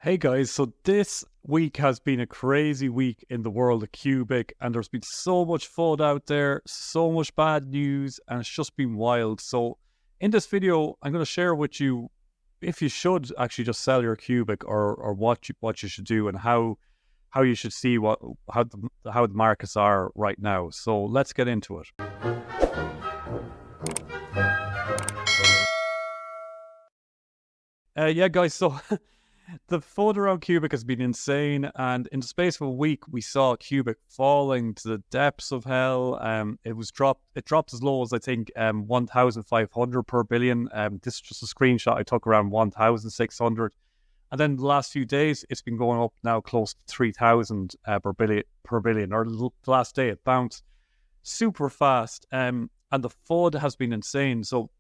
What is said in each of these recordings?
Hey guys, so this week has been a crazy week in the world of Qubic, and there's been so much FUD out there, so much bad news, and it's just been wild. So in this video, I'm going to share with you if you should actually just sell your Qubic, or what you should do, and how you should see how the markets are right now. So let's get into it. Yeah, guys. So the FUD around Qubic has been insane, and in the space of a week, we saw Qubic falling to the depths of hell. It dropped as low as I think 1,500 per billion. This is just a screenshot I took, around 1,600, and then the last few days, it's been going up now close to 3,000 per billion. Or the last day, it bounced super fast, and the FUD has been insane. So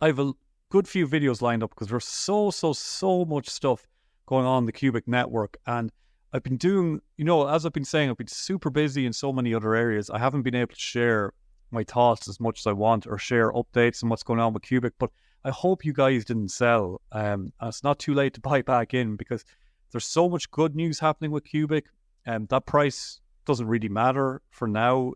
I've a good few videos lined up because there's so much stuff going on in the Qubic network, and I've been doing, as I've been saying, I've been super busy in so many other areas. I haven't been able to share my thoughts as much as I want, or share updates on what's going on with Qubic, but I hope you guys didn't sell. And it's not too late to buy back in, because there's so much good news happening with Qubic, and that price doesn't really matter for now.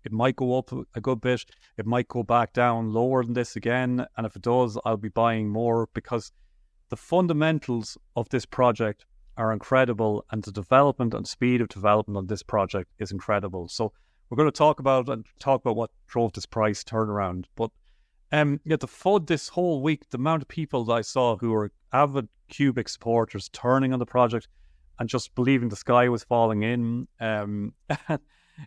It might go up a good bit. It might go back down lower than this again. And if it does, I'll be buying more, because the fundamentals of this project are incredible, and the development and speed of development on this project is incredible. So we're going to talk about what drove this price turnaround. But the FUD this whole week, the amount of people that I saw who were avid Qubic supporters turning on the project and just believing the sky was falling in.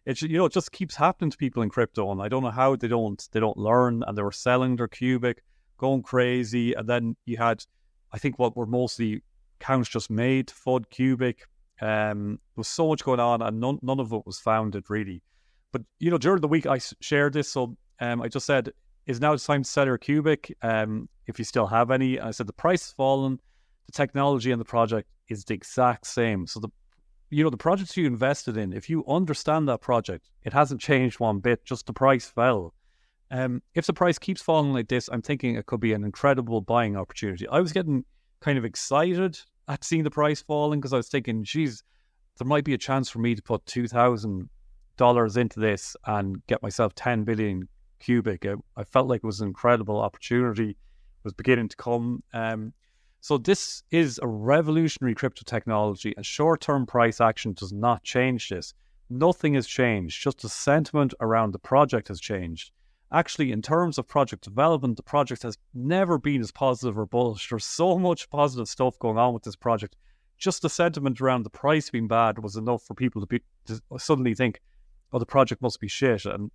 It just keeps happening to people in crypto, and I don't know how they don't learn. And they were selling their Qubic, going crazy, and then you had, I think, what were mostly counts just made FUD Qubic. There was so much going on, and none of it was founded really. But during the week I shared this, so I just said, "Is now the time to sell your Qubic? If you still have any." And I said the price has fallen, the technology and the project is the exact same. So the projects you invested in, if you understand that project, it hasn't changed one bit, just the price fell. If the price keeps falling like this, I'm thinking it could be an incredible buying opportunity. I was getting kind of excited at seeing the price falling, because I was thinking, geez, there might be a chance for me to put $2,000 into this and get myself 10 billion Qubic. I felt like it was an incredible opportunity. It was beginning to come. So this is a revolutionary crypto technology, and short-term price action does not change this. Nothing has changed, just the sentiment around the project has changed. Actually, in terms of project development, the project has never been as positive or bullish. There's so much positive stuff going on with this project. Just the sentiment around the price being bad was enough for people to suddenly think, oh, the project must be shit. And,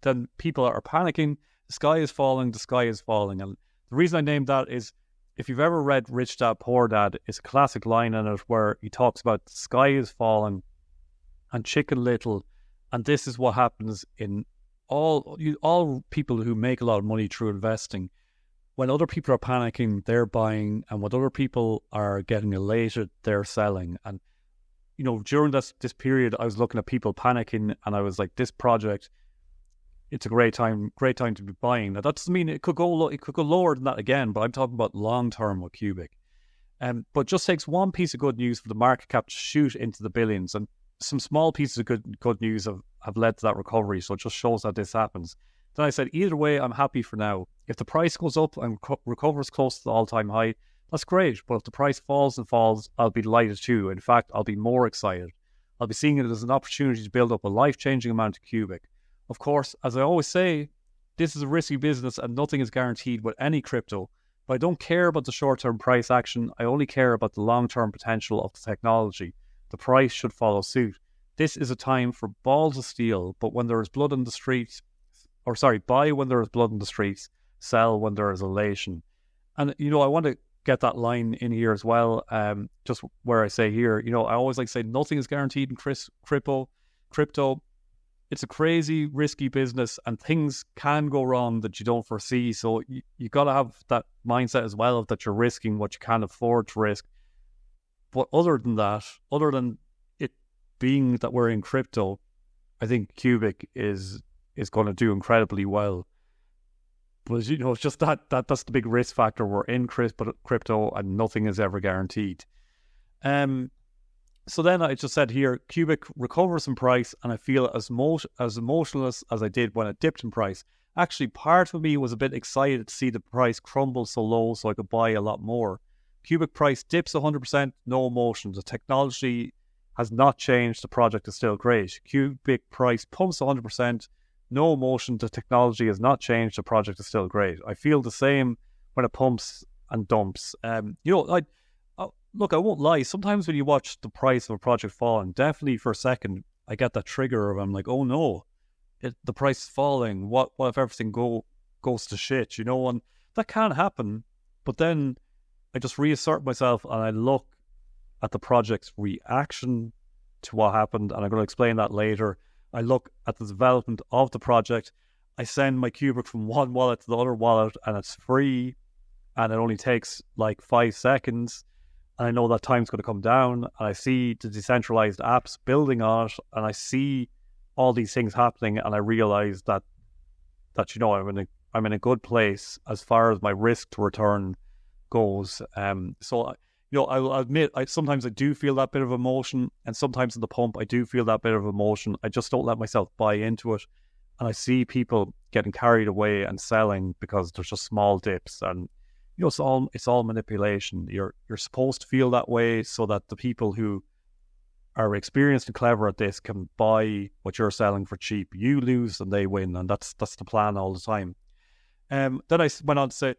then people are panicking. The sky is falling. And the reason I named that is, if you've ever read Rich Dad Poor Dad, it's a classic line in it where he talks about the sky is falling and Chicken Little, and this is what happens in all people who make a lot of money through investing. When other people are panicking, they're buying, and when other people are getting elated, they're selling. And during this period, I was looking at people panicking, and I was like, this project, it's a great time to be buying. Now that doesn't mean it could go lower than that again, but I'm talking about long term with Qubic. But it just takes one piece of good news for the market cap to shoot into the billions, and some small pieces of good news have led to that recovery. So it just shows that this happens. Then I said, either way, I'm happy for now. If the price goes up and recovers close to the all-time high, that's great. But if the price falls, I'll be delighted too. In fact, I'll be more excited. I'll be seeing it as an opportunity to build up a life-changing amount of Qubic. Of course, as I always say, this is a risky business and nothing is guaranteed with any crypto. But I don't care about the short-term price action. I only care about the long-term potential of the technology. The price should follow suit. This is a time for balls of steel, but when there is blood in the streets, buy when there is blood in the streets, sell when there is elation. And, I want to get that line in here as well, just where I say here, I always like to say nothing is guaranteed in crypto. It's a crazy, risky business, and things can go wrong that you don't foresee. So you got to have that mindset as well, that you're risking what you can afford to risk. But other than it being that we're in crypto, I think Qubic is going to do incredibly well. But it's just that's the big risk factor. We're in crypto, and nothing is ever guaranteed. So then I just said here, Qubic recovers in price, and I feel as emotionless as I did when it dipped in price. Actually, part of me was a bit excited to see the price crumble so low so I could buy a lot more. Qubic price dips 100%, no emotion. The technology has not changed. The project is still great. Qubic price pumps 100%, no emotion. The technology has not changed. The project is still great. I feel the same when it pumps and dumps. Look, I won't lie. Sometimes when you watch the price of a project fall, and definitely for a second, I get that trigger of I'm like, oh no, the price is falling. What if everything goes to shit? And that can happen. But then I just reassert myself and I look at the project's reaction to what happened, and I'm going to explain that later. I look at the development of the project. I send my Qubic from one wallet to the other wallet, and it's free, and it only takes like 5 seconds. And I know that time's going to come down, and I see the decentralized apps building on it, and I see all these things happening, and I realize that I'm in a good place as far as my risk to return goes. I'll admit, sometimes I do feel that bit of emotion, and sometimes in the pump I do feel that bit of emotion. I just don't let myself buy into it, and I see people getting carried away and selling because there's just small dips, and it's all manipulation. You're supposed to feel that way so that the people who are experienced and clever at this can buy what you're selling for cheap. You lose and they win, and that's the plan all the time. Then I went on to say,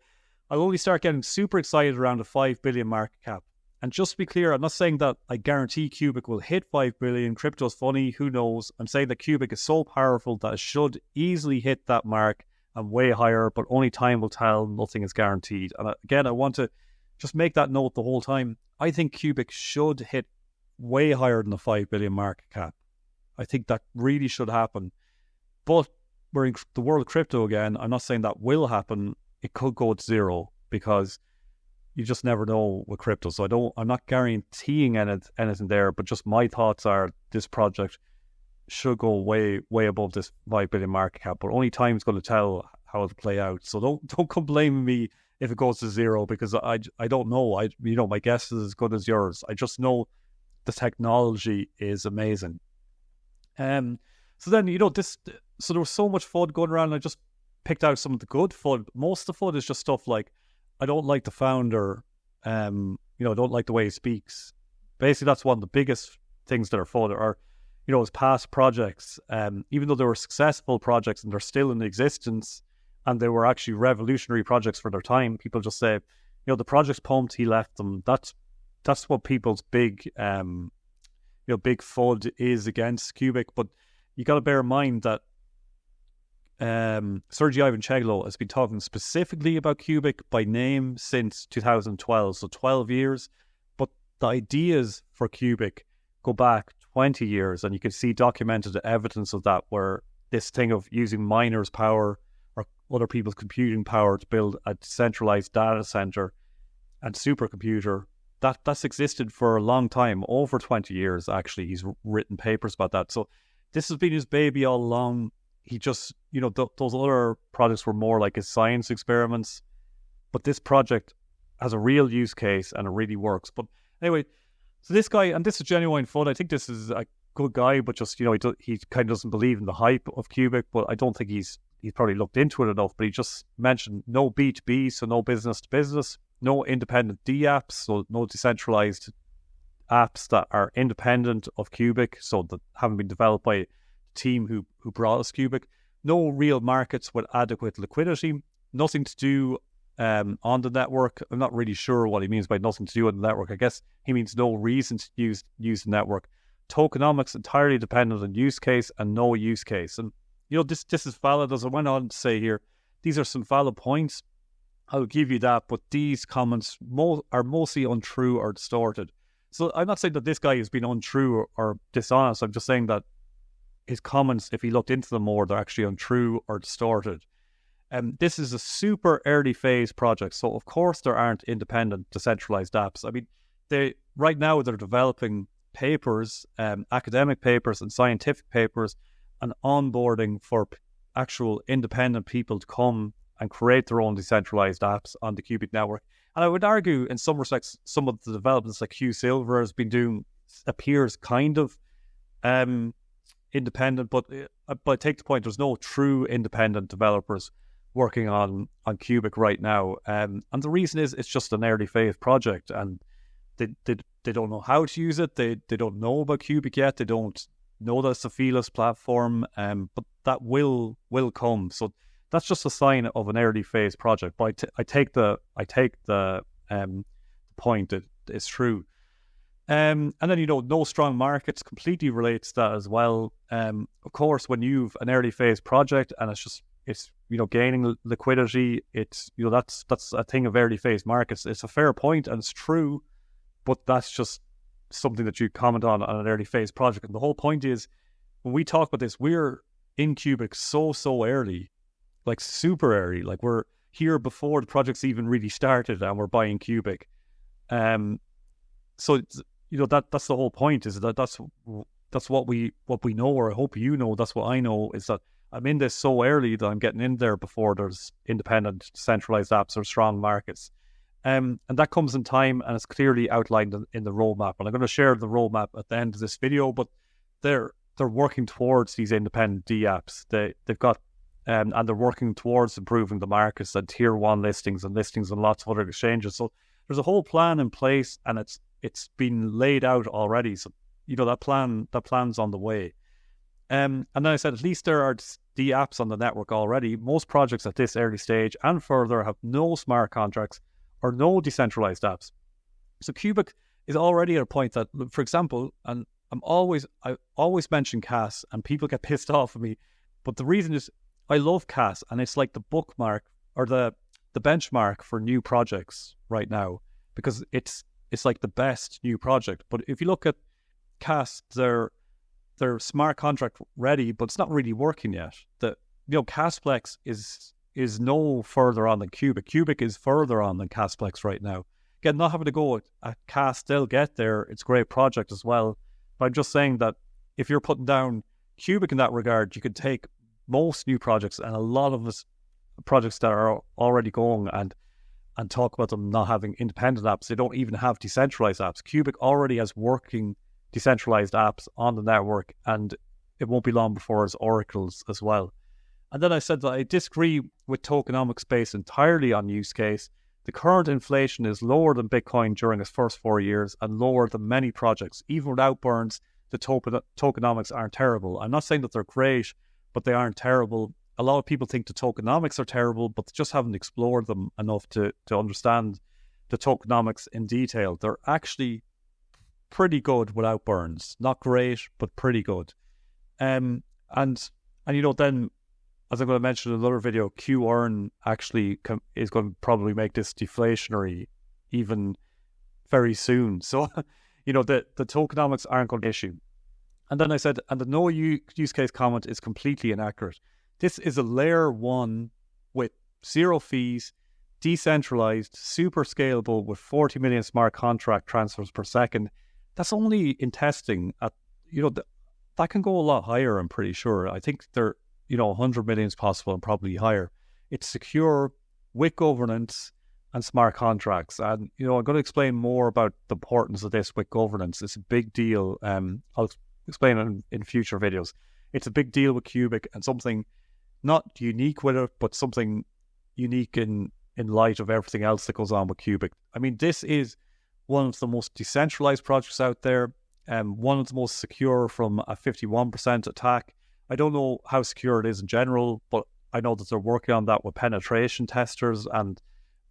I'll only start getting super excited around a 5 billion market cap. And just to be clear, I'm not saying that I guarantee Qubic will hit 5 billion. Crypto's funny, who knows? I'm saying that Qubic is so powerful that it should easily hit that mark and way higher, but only time will tell. Nothing is guaranteed. And again, I want to just make that note the whole time. I think Qubic should hit way higher than the 5 billion market cap. I think that really should happen. But we're in the world of crypto again. I'm not saying that will happen. It could go to zero because you just never know with crypto. So I'm not guaranteeing anything there, but just my thoughts are this project should go way, way above this 5 billion market cap, but only time's going to tell how it'll play out. So don't come blaming me if it goes to zero, because I don't know. My guess is as good as yours. I just know the technology is amazing. So then, so there was so much FUD going around, and I just picked out some of the good FUD. Most of the FUD is just stuff like, I don't like the founder, I don't like the way he speaks. Basically, that's one of the biggest things that are FUD, or his past projects, even though they were successful projects and they're still in existence, and they were actually revolutionary projects for their time, people just say, the project's pumped, he left them. That's what people's big FUD is against Qubic. But you got to bear in mind that Sergey Ivancheglo has been talking specifically about Qubic by name since 2012, so 12 years. But the ideas for Qubic go back 20 years, and you can see documented evidence of that, where this thing of using miners' power or other people's computing power to build a decentralized data center and supercomputer, that's existed for a long time, over 20 years actually. He's written papers about that. So this has been his baby all along. He just, those other projects were more like his science experiments, but this project has a real use case and it really works. But anyway, so this guy, and this is genuine FUD. I think this is a good guy, but just, he kind of doesn't believe in the hype of Qubic, but I don't think he's probably looked into it enough. But he just mentioned no B2B, so no business to business, no independent D apps, so no decentralized apps that are independent of Qubic, so that haven't been developed by a team who brought us Qubic, no real markets with adequate liquidity, nothing to do on the network. I'm not really sure what he means by nothing to do on the network. I guess he means no reason to use the network. Tokenomics entirely dependent on use case and no use case. And this is valid. As I went on to say here, these are some valid points. I'll give you that, but these comments are mostly untrue or distorted. So I'm not saying that this guy has been untrue or dishonest. I'm just saying that his comments, if he looked into them more, they're actually untrue or distorted. This is a super early phase project, so of course there aren't independent decentralized apps. I mean, right now they're developing papers, academic papers and scientific papers, and onboarding for actual independent people to come and create their own decentralized apps on the Qubic network. And I would argue, in some respects, some of the developments like Q Silver has been doing appears kind of independent, but I take the point, there's no true independent developers working on Qubic right now. And the reason is it's just an early phase project, and they don't know how to use it. They don't know about Qubic yet. They don't know that it's a feeless platform, but that will come. So that's just a sign of an early phase project. But I take the point that it's true. And then, no strong markets completely relates to that as well. Of course, when you've an early phase project and it's gaining liquidity, it's that's a thing of early phase markets. It's a fair point and it's true, but that's just something that you comment on an early phase project. And the whole point is, when we talk about this, we're in Qubic so early, like super early, like we're here before the project's even really started and we're buying Qubic. So that's the whole point, is that's what we know, or I hope that's what I know, is that I'm in this so early that I'm getting in there before there's independent centralized apps or strong markets. And that comes in time, and it's clearly outlined in the roadmap. And I'm going to share the roadmap at the end of this video, but they're working towards these independent D apps. They've got and they're working towards improving the markets and tier 1 listings and listings on lots of other exchanges. So there's a whole plan in place, and it's been laid out already. So that plan's on the way. And then I said, at least there are D apps on the network already. Most projects at this early stage and further have no smart contracts or no decentralized apps. So Qubic is already at a point that, for example, and I always mention CAS, and people get pissed off at me, but the reason is I love CAS, and it's like the bookmark or the benchmark for new projects right now, because it's like the best new project. But if you look at CAS, they're smart contract ready, but it's not really working yet. Casplex is no further on than Qubic. Qubic is further on than Casplex right now. Again, not having to go at CAS, they'll get there. It's a great project as well. But I'm just saying that if you're putting down Qubic in that regard, you could take most new projects and a lot of us projects that are already going and talk about them not having independent apps. They don't even have decentralized apps. Qubic already has working decentralized apps on the network, and it won't be long before it's oracles as well. And then I said that I disagree with tokenomics based entirely on use case. The current inflation is lower than Bitcoin during its first 4 years and lower than many projects. Even without burns, the tokenomics aren't terrible. I'm not saying that they're great, but they aren't terrible. A lot of people think the tokenomics are terrible, but they just haven't explored them enough to understand the tokenomics in detail. They're actually pretty good without burns. Not great, but pretty good. And then, as I'm going to mention in another video, QEarn actually is going to probably make this deflationary even very soon. So, the tokenomics aren't going to issue. And then I said, and the no use case comment is completely inaccurate. This is a layer 1 with 0 fees, decentralized, super scalable with 40 million smart contract transfers per second. That's only in testing. That can go a lot higher, I'm pretty sure. I think 100 million is possible and probably higher. It's secure with governance and smart contracts. And, I'm going to explain more about the importance of this with governance. It's a big deal. I'll explain it in future videos. It's a big deal with Qubic, and something not unique with it, but something unique in light of everything else that goes on with Qubic. I mean, this is one of the most decentralized projects out there, one of the most secure from a 51% attack. I don't know how secure it is in general, but I know that they're working on that with penetration testers and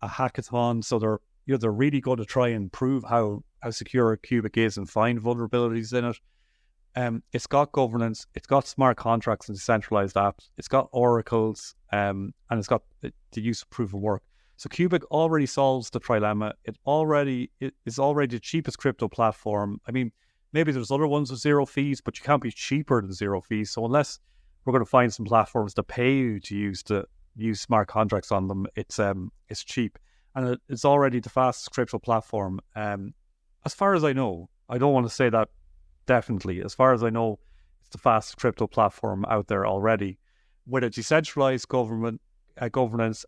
a hackathon. So they're really going to try and prove how secure Qubic is and find vulnerabilities in it. It's got governance, it's got smart contracts and decentralized apps, it's got oracles, and it's got the use of proof of work. So Qubic already solves the trilemma. It is already the cheapest crypto platform. I mean, maybe there's other ones with 0 fees, but you can't be cheaper than 0 fees. So unless we're going to find some platforms that pay you to use smart contracts on them, it's cheap, and it's already the fastest crypto platform. As far as I know, I don't want to say that definitely. As far as I know, it's the fastest crypto platform out there already, with a decentralized governance,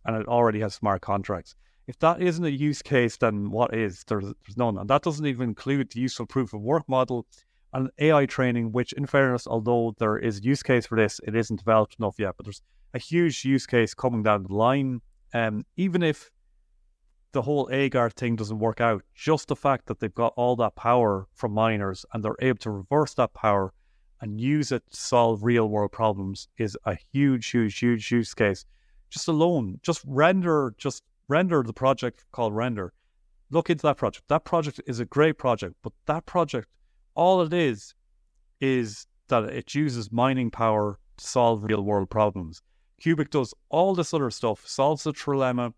and it already has smart contracts. If that isn't a use case, then what is? There's none. And that doesn't even include the useful proof of work model and AI training, which in fairness, although there is a use case for this, it isn't developed enough yet. But there's a huge use case coming down the line. Even if the whole agar thing doesn't work out, just the fact that they've got all that power from miners and they're able to reverse that power and use it to solve real world problems is a huge use case. Just render the project called Render. Look into that project. That project is a great project, but that project, all it is that it uses mining power to solve real world problems. Qubic does all this other stuff, solves the trilemma.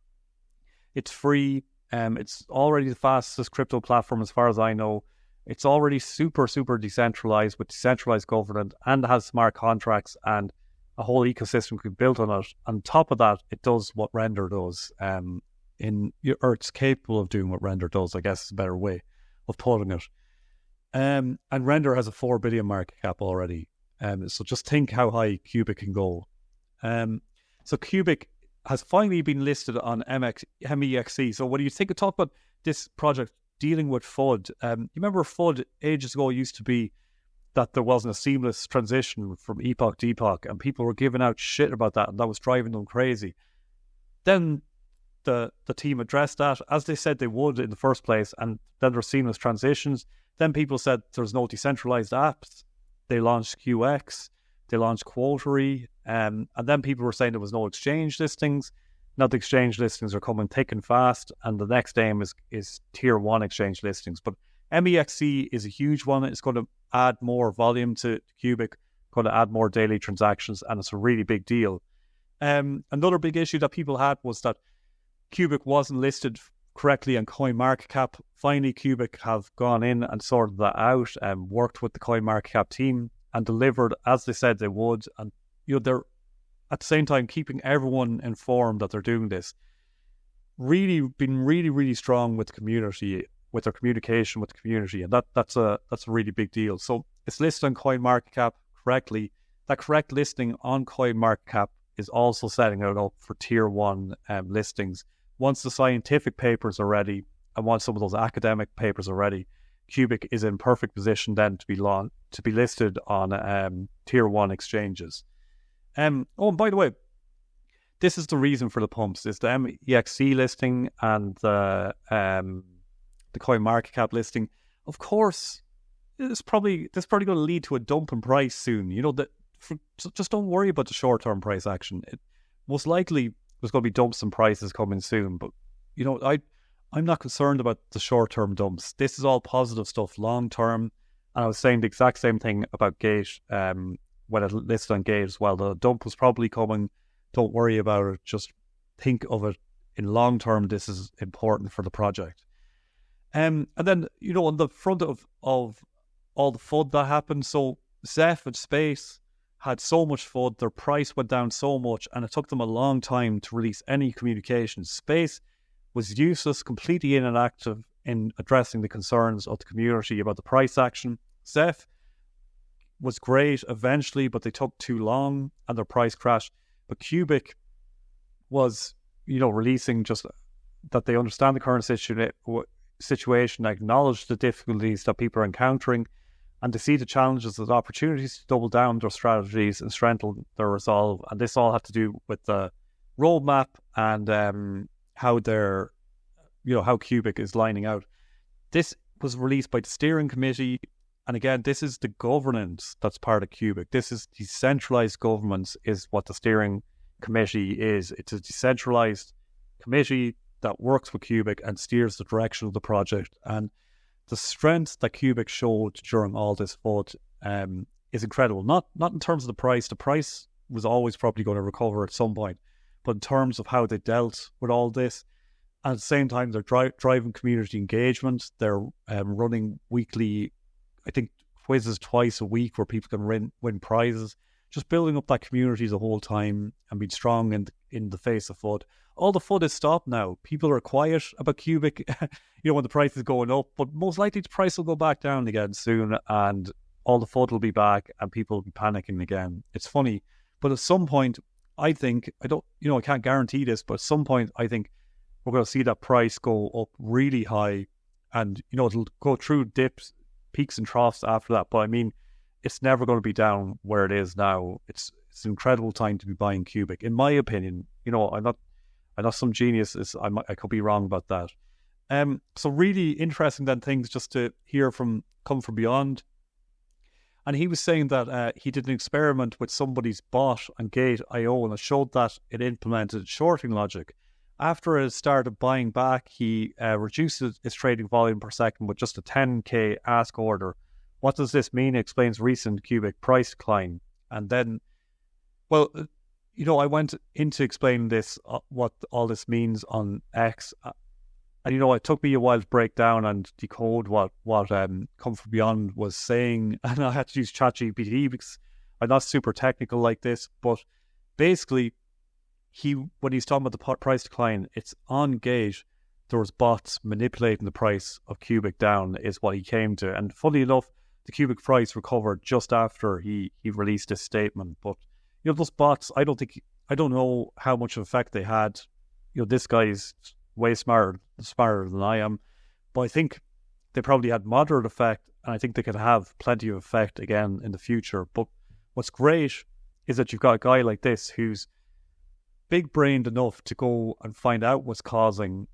It's free. It's already the fastest crypto platform as far as I know. It's already super decentralized with decentralized governance and has smart contracts and a whole ecosystem could be built on it. On top of that, it does what Render does. Or it's capable of doing what Render does, I guess is a better way of putting it. And Render has a 4 billion market cap already. So just think how high Qubic can go. So Qubic has finally been listed on MEXC. So when you talk about this project dealing with FUD, you remember FUD ages ago used to be that there wasn't a seamless transition from epoch to epoch, and people were giving out shit about that, and that was driving them crazy. Then the team addressed that, as they said they would in the first place, and then there were seamless transitions. Then people said there's no decentralized apps. They launched QX, they launched Quotary, and then people were saying there was no exchange listings. Now the exchange listings are coming thick and fast, and the next aim is tier 1 exchange listings. But MEXC is a huge one. It's going to add more volume to Qubic, going to add more daily transactions, and it's a really big deal. Another big issue that people had was that Qubic wasn't listed correctly on CoinMarketCap. Finally, Qubic have gone in and sorted that out and worked with the CoinMarketCap team and delivered as they said they would. And they're at the same time keeping everyone informed that they're doing this. Really been really strong with the community, with their communication with the community, and that's a really big deal. So it's listed on CoinMarketCap correctly. That correct listing on CoinMarketCap is also setting it up for tier 1 listings. Once the scientific papers are ready, and once some of those academic papers are ready, Qubic is in perfect position then to be listed on tier 1 exchanges. And by the way, this is the reason for the pumps: is the MEXC listing and the CoinMarketCap listing. Of course, this probably going to lead to a dump in price soon. Just don't worry about the short-term price action. Most likely there's going to be dumps in prices coming soon, but I'm not concerned about the short-term dumps. This is all positive stuff long-term, and I was saying the exact same thing about Gate when it listed on Gate as well. The dump was probably coming. Don't worry about it. Just think of it in long-term. This is important for the project. And then, on the front of all the FUD that happened, so Zeph and Space had so much FUD, their price went down so much, and it took them a long time to release any communications. Space was useless, completely inactive in addressing the concerns of the community about the price action. Zeph was great eventually, but they took too long and their price crashed. But Qubic was, releasing just that they understand the current situation, acknowledge the difficulties that people are encountering, and to see the challenges as opportunities to double down their strategies and strengthen their resolve. And this all had to do with the roadmap and how they're, how Qubic is lining out. This was released by the steering committee, and again, this is the governance that's part of Qubic. This is decentralized governance, is what the steering committee is. It's a decentralized committee that works with Qubic and steers the direction of the project. And the strength that Qubic showed during all this FUD is incredible. Not in terms of the price. The price was always probably going to recover at some point, but in terms of how they dealt with all this. And at the same time, they're driving community engagement. They're running weekly, I think, quizzes twice a week where people can win prizes. Just building up that community the whole time and being strong in the face of FUD. All the FUD is stopped now. People are quiet about Qubic, when the price is going up, but most likely the price will go back down again soon, and all the FUD will be back and people will be panicking again. It's funny, but at some point, I think, I can't guarantee this, but at some point, I think we're going to see that price go up really high, and it'll go through dips, peaks and troughs after that. But I mean, it's never going to be down where it is now. It's an incredible time to be buying Qubic, in my opinion. I'm not some genius. I could be wrong about that. So really interesting then things just to hear come from beyond. And he was saying that he did an experiment with somebody's bot on Gate.io, and it showed that it implemented shorting logic. After it started buying back, he reduced its trading volume per second with just a 10k ask order. What does this mean? It explains recent Qubic price decline. And then, well, I went into explaining this, what all this means on X. And it took me a while to break down and decode what Come From Beyond was saying, and I had to use ChatGPT because I'm not super technical like this. But basically, when he's talking about the price decline, it's on Gate. There was bots manipulating the price of Qubic down, is what he came to. And funny enough, the Qubic price recovered just after he released this statement. But those bots, I don't know how much of effect they had. This guy's way smarter than I am, but I think they probably had moderate effect, and I think they could have plenty of effect again in the future. But what's great is that you've got a guy like this who's big-brained enough to go and find out what's causing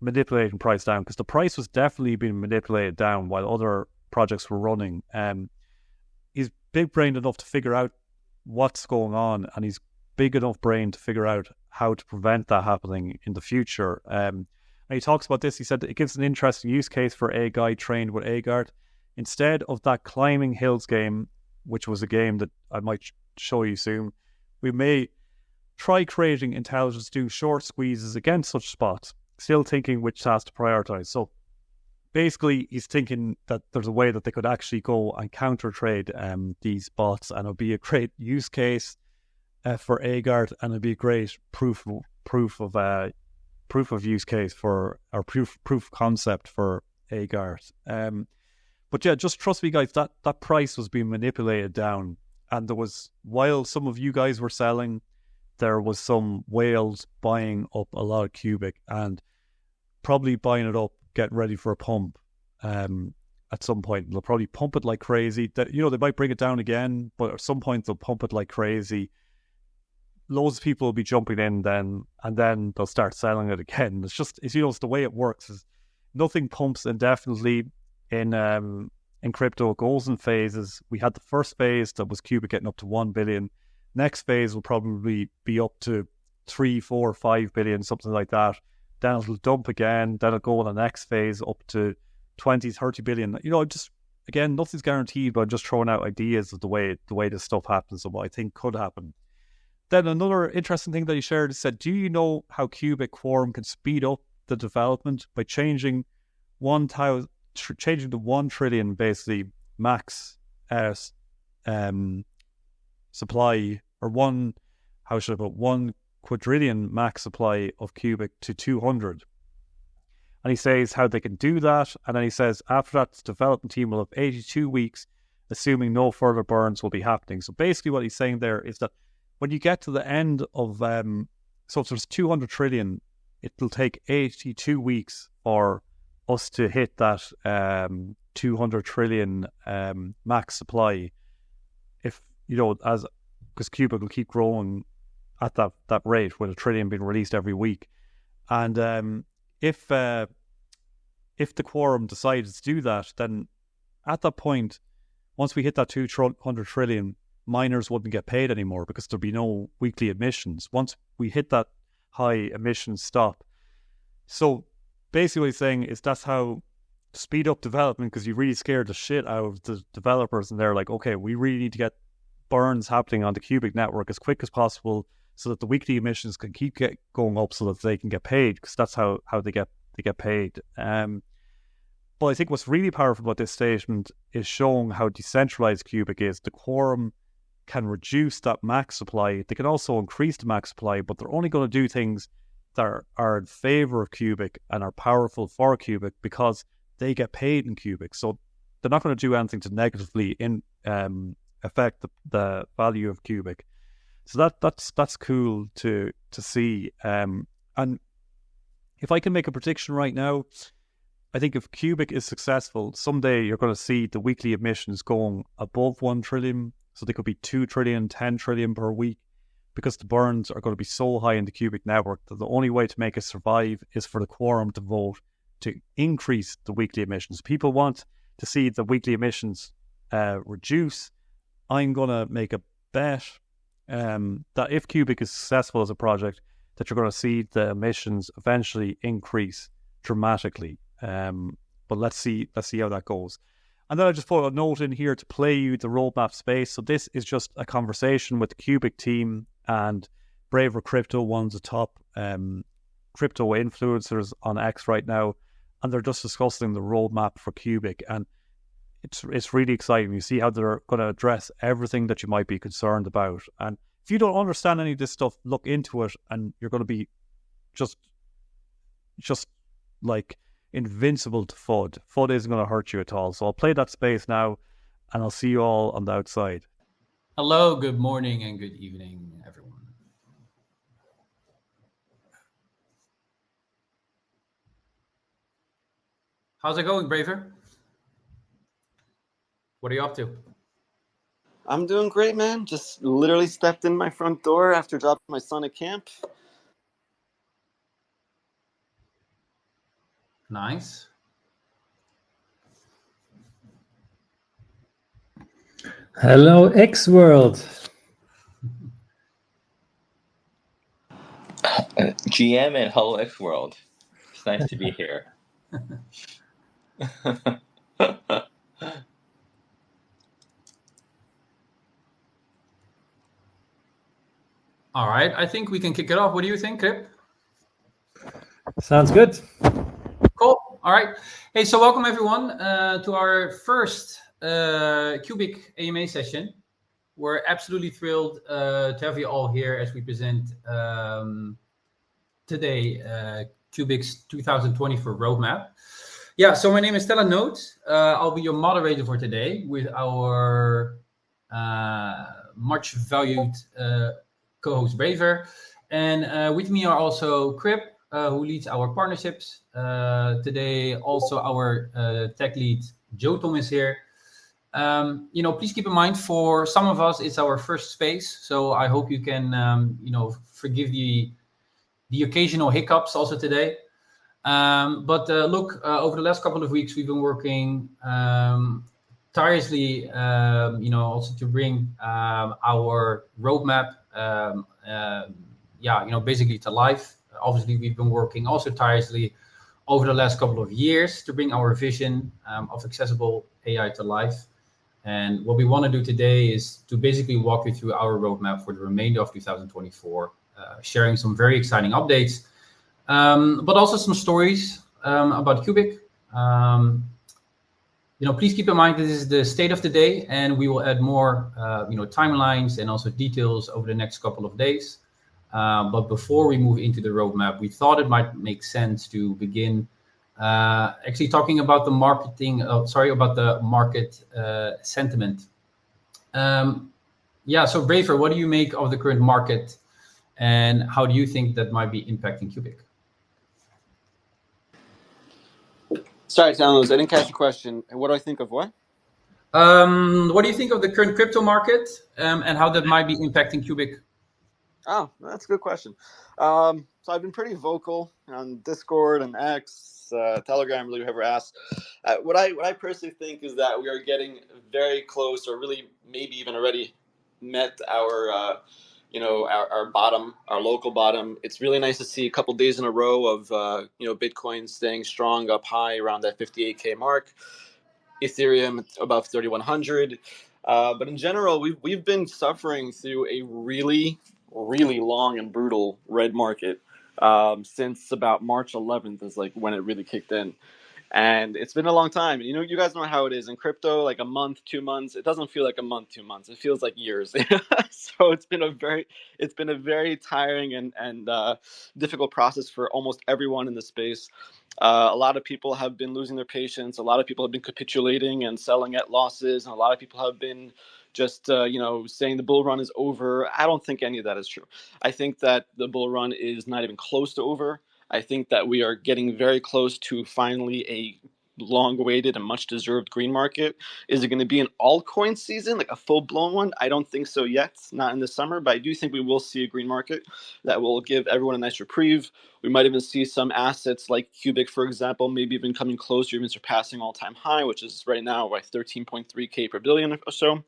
manipulating price down, because the price was definitely being manipulated down while other projects were running. He's big-brained enough to figure out what's going on, and he's big enough brain to figure out how to prevent that happening in the future. And he talks about this. He said that it gives an interesting use case for a guy trained with Agard. Instead of that climbing hills game, which was a game that I might show you soon, we may try creating intelligence to do short squeezes against such spots, still thinking which task to prioritize. So basically, he's thinking that there's a way that they could actually go and counter trade these bots, and it'll be a great use case for Agard, and it'd be a great proof of use case for, or proof of concept for Agard. But yeah, just trust me, guys. That price was being manipulated down, and while some of you guys were selling, there was some whales buying up a lot of Qubic, and probably buying it up, getting ready for a pump. At some point, they'll probably pump it like crazy. That they might bring it down again, but at some point they'll pump it like crazy. Loads of people will be jumping in then, and then they'll start selling it again. It's the way it works. Nothing pumps indefinitely in crypto. It goes in phases. We had the first phase that was Qubic getting up to 1 billion. Next phase will probably be up to 3, 4, 5 billion, something like that. Then it'll dump again. Then it'll go on the next phase up to 20, 30 billion. Again, nothing's guaranteed, but I'm just throwing out ideas of the way this stuff happens and what I think could happen. Then another interesting thing that he shared is said, do you know how Qubic Quorum can speed up the development by changing the 1 trillion basically max supply, or 1 quadrillion max supply of Qubic to 200. And he says how they can do that, and then he says after that the development team will have 82 weeks, assuming no further burns will be happening. So basically what he's saying there is that when you get to the end of, so if there's 200 trillion, it'll take 82 weeks for us to hit that 200 trillion max supply. If, because Qubic will keep growing at that rate with 1 trillion being released every week. And if the Quorum decides to do that, then at that point, once we hit that 200 trillion, miners wouldn't get paid anymore because there'd be no weekly emissions once we hit that high emission stop. So basically what he's saying is that's how to speed up development, because you really scared the shit out of the developers, and they're like, okay, we really need to get burns happening on the Qubic network as quick as possible so that the weekly emissions can keep going up so that they can get paid, because that's how they get paid. But I think what's really powerful about this statement is showing how decentralized Qubic is. The Quorum can reduce that max supply. They can also increase the max supply, but they're only going to do things that are in favor of Qubic and are powerful for Qubic because they get paid in Qubic. So they're not going to do anything to negatively affect the value of Qubic. So that's cool to see. And if I can make a prediction right now, I think if Qubic is successful, someday you're going to see the weekly emissions going above 1 trillion. So they could be 2 trillion, 10 trillion per week, because the burns are going to be so high in the Qubic network that the only way to make it survive is for the quorum to vote to increase the weekly emissions. People want to see the weekly emissions reduce. I'm going to make a bet that if Qubic is successful as a project, that you're going to see the emissions eventually increase dramatically. But let's see how that goes. And then I just put a note in here to play you the roadmap space. So this is just a conversation with the Qubic team and Braver Crypto, one's the top crypto influencers on X right now, and they're just discussing the roadmap for Qubic, and it's really exciting. You see how they're going to address everything that you might be concerned about. And if you don't understand any of this stuff, look into it, and you're going to be just like invincible to FUD. FUD isn't going to hurt you at all. So I'll play that space now, and I'll see you all on the outside. Hello, good morning, and good evening, everyone. How's it going, Braver? What are you up to? I'm doing great, man. Just literally stepped in my front door after dropping my son at camp. Nice. Hello, X World. GM and hello X World. It's nice to be here. All right, I think we can kick it off. What do you think, Kip? Sounds good. Cool. All right. Hey, so welcome everyone to our first Qubic AMA session. We're absolutely thrilled to have you all here as we present today Qubic's 2024 roadmap. Yeah, so my name is Stella Noot. I'll be your moderator for today with our much valued co-host Braver. And with me are also Crip, who leads our partnerships. Today, also our tech lead, Joe Tom, is here. Please keep in mind, for some of us, it's our first space. So I hope you can, forgive the occasional hiccups also today. But over the last couple of weeks, we've been working tirelessly, also to bring our roadmap, basically to life. Obviously, we've been working also tirelessly over the last couple of years to bring our vision of accessible AI to life. And what we want to do today is to basically walk you through our roadmap for the remainder of 2024, sharing some very exciting updates, but also some stories about Qubic. Please keep in mind this is the state of the day, and we will add more, timelines and also details over the next couple of days. But before we move into the roadmap, we thought it might make sense to begin actually talking about the market sentiment. So Braver, what do you make of the current market, and how do you think that might be impacting Qubic? Sorry, Talos, I didn't catch your question. What do I think of what? What do you think of the current crypto market, and how that might be impacting Qubic? Oh, that's a good question. So I've been pretty vocal on Discord and X, Telegram, really whoever asked. What I personally think is that we are getting very close, or really maybe even already met our bottom, our local bottom. It's really nice to see a couple days in a row of Bitcoin staying strong up high around that 58K mark. Ethereum above 3,100. But in general, we've been suffering through a really, really long and brutal red market since about March 11th is like when it really kicked in. And it's been a long time. You guys know how it is in crypto, like a month, 2 months. It doesn't feel like a month, 2 months. It feels like years. So it's been a very tiring and difficult process for almost everyone in the space. A lot of people have been losing their patience. A lot of people have been capitulating and selling at losses. And a lot of people have been just, saying the bull run is over. I don't think any of that is true. I think that the bull run is not even close to over. I think that we are getting very close to finally a long-awaited and much-deserved green market. Is it going to be an altcoin season, like a full-blown one? I don't think so yet, not in the summer, but I do think we will see a green market that will give everyone a nice reprieve. We might even see some assets like Qubic, for example, maybe even coming closer, even surpassing all-time high, which is right now by 13.3K per billion or so.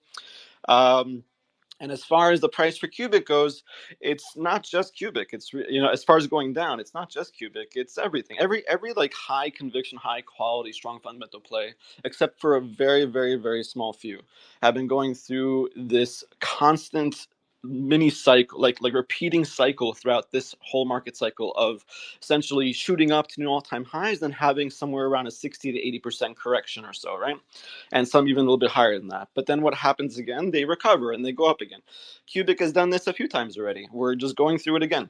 And as far as the price for Qubic goes, it's not just Qubic. It's, as far as going down, it's not just Qubic. It's everything. Every like high conviction, high quality, strong fundamental play, except for a very, very, very small few, have been going through this constant mini cycle, like repeating cycle throughout this whole market cycle of essentially shooting up to new all-time highs, then having somewhere around a 60 to 80% correction or so, right? And some even a little bit higher than that. But then what happens again? They recover and they go up again. Qubic has done this a few times already. We're just going through it again.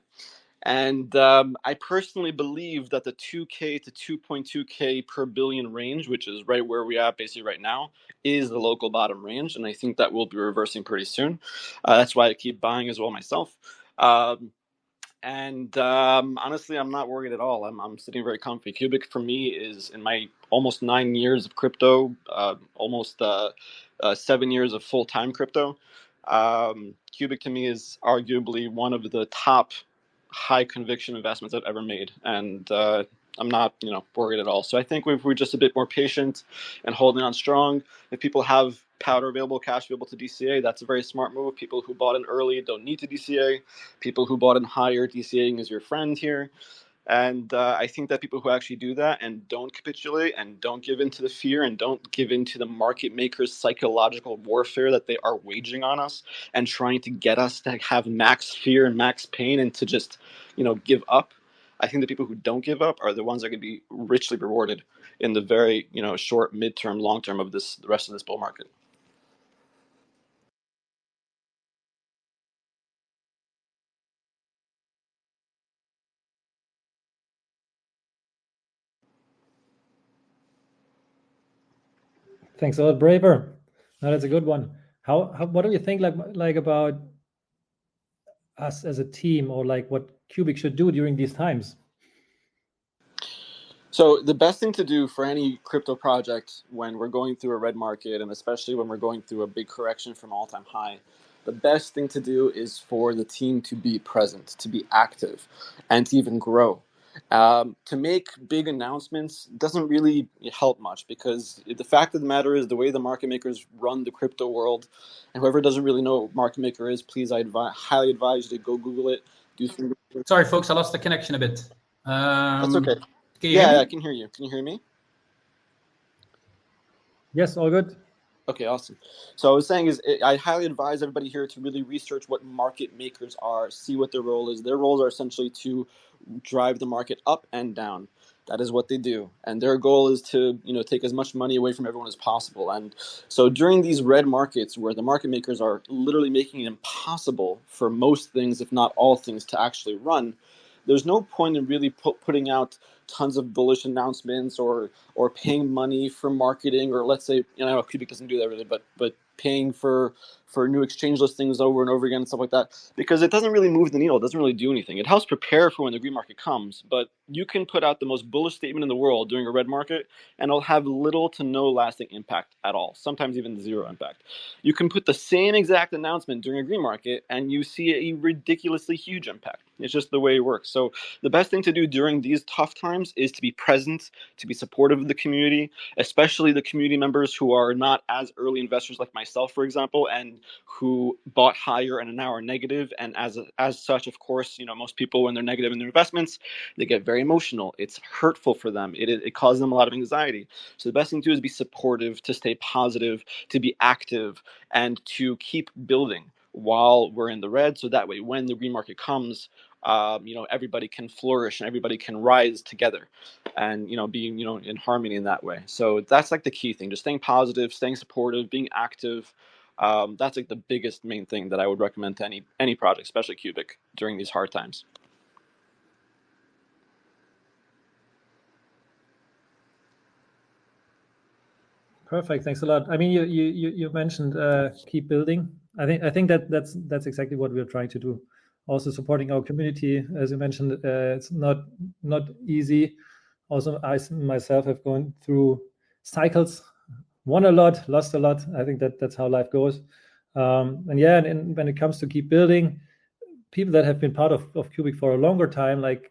And I personally believe that the 2K to 2.2K per billion range, which is right where we are basically right now, is the local bottom range. And I think that will be reversing pretty soon. That's why I keep buying as well myself. And honestly, I'm not worried at all. I'm sitting very comfy. Qubic for me is, in my almost 9 years of crypto, almost 7 years of full-time crypto. Qubic to me is arguably one of the top high conviction investments I've ever made. And I'm not, worried at all. So I think if we're just a bit more patient and holding on strong, if people have powder available, cash available to DCA, that's a very smart move. People who bought in early don't need to DCA. People who bought in higher, DCAing is your friend here. And I think that people who actually do that and don't capitulate and don't give in to the fear and don't give in to the market makers' psychological warfare that they are waging on us and trying to get us to have max fear and max pain and to just, give up. I think the people who don't give up are the ones that are going to be richly rewarded in the very, short, midterm, long term of the rest of this bull market. Thanks a lot, Braver. No, that's a good one. What do you think like about us as a team, or like what Qubic should do during these times? So the best thing to do for any crypto project when we're going through a red market, and especially when we're going through a big correction from all-time high, the best thing to do is for the team to be present, to be active, and to even grow. To make big announcements doesn't really help much, because the fact of the matter is the way the market makers run the crypto world, and whoever doesn't really know what market maker is, please, I highly advise you to go Google it. Sorry, folks, I lost the connection a bit. That's okay. Yeah, I can hear you. Can you hear me? Yes, all good. Okay, awesome. So I was saying I highly advise everybody here to really research what market makers are, see what their role is. Their roles are essentially to drive the market up and down. That is what they do. And their goal is to, take as much money away from everyone as possible. And so during these red markets where the market makers are literally making it impossible for most things, if not all things, to actually run, there's no point in really putting out tons of bullish announcements or paying money for marketing, or let's say, Qubic doesn't do that really, but paying for new exchange listings over and over again and stuff like that, because it doesn't really move the needle. It doesn't really do anything. It helps prepare for when the green market comes, but you can put out the most bullish statement in the world during a red market and it'll have little to no lasting impact at all, sometimes even zero impact. You can put the same exact announcement during a green market and you see a ridiculously huge impact. It's just the way it works. So the best thing to do during these tough times is to be present, to be supportive of the community, especially the community members who are not as early investors like myself, for example, and who bought higher and now are negative. And as such, of course, most people, when they're negative in their investments, they get very emotional. It's hurtful for them. It causes them a lot of anxiety. So the best thing to do is be supportive, to stay positive, to be active, and to keep building while we're in the red. So that way, when the green market comes, everybody can flourish and everybody can rise together and, being, in harmony in that way. So that's like the key thing, just staying positive, staying supportive, being active. That's like the biggest main thing that I would recommend to any project, especially Qubic, during these hard times. Perfect. Thanks a lot. I mean, you mentioned keep building. I think that's exactly what we're trying to do. also supporting our community. As you mentioned, it's not easy. Also, I myself have gone through cycles, won a lot, lost a lot. I think that's how life goes. And yeah, and when it comes to keep building, people that have been part of Qubic for a longer time, like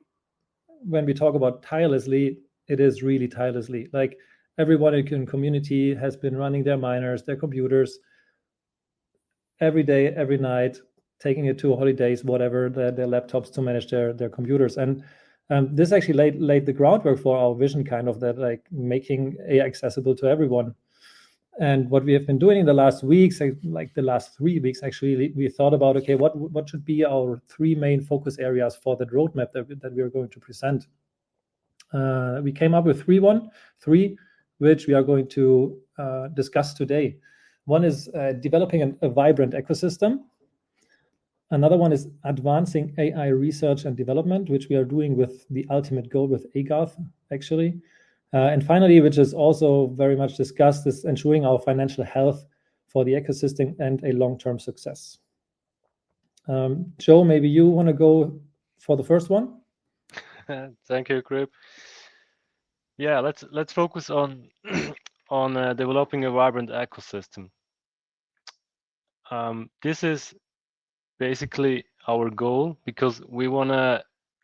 when we talk about tirelessly, it is really tirelessly. Like everyone in community has been running their miners, their computers every day, every night, taking it to holidays, whatever, their laptops to manage their computers. And this actually laid the groundwork for our vision, kind of, that like making AI accessible to everyone. And what we have been doing in the last weeks, like the last 3 weeks, actually, we thought about, okay, what should be our 3 main focus areas for that roadmap that we are going to present. We came up with three, which we are going to discuss today. One is developing a vibrant ecosystem. Another one is advancing AI research and development, which we are doing with the ultimate goal with AGARTH, actually. And finally, which is also very much discussed, is ensuring our financial health for the ecosystem and a long-term success. Joe, maybe you want to go for the first one? Thank you, Quib. Yeah, let's focus on developing a vibrant ecosystem. This is basically our goal, because we want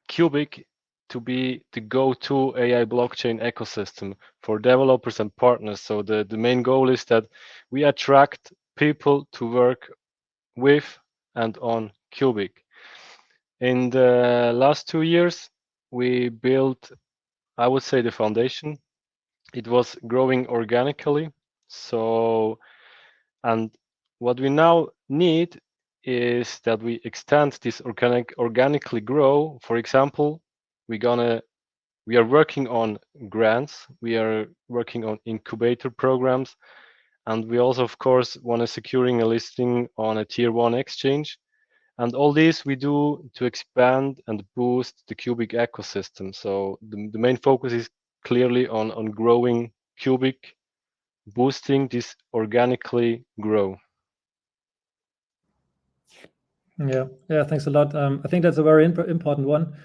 Qubic to be the go-to AI blockchain ecosystem for developers and partners. So the main goal is that we attract people to work with and on Qubic. In the last 2 years, we built, I would say, the foundation. It was growing organically. So, and what we now need is that we extend this organically grow. For example, we are working on grants, we are working on incubator programs, and we also, of course, want to securing a listing on a tier 1 exchange. And all this we do to expand and boost the Qubic ecosystem. So the main focus is clearly on growing Qubic, boosting this organically grow. Yeah, thanks a lot. I think that's a very important one.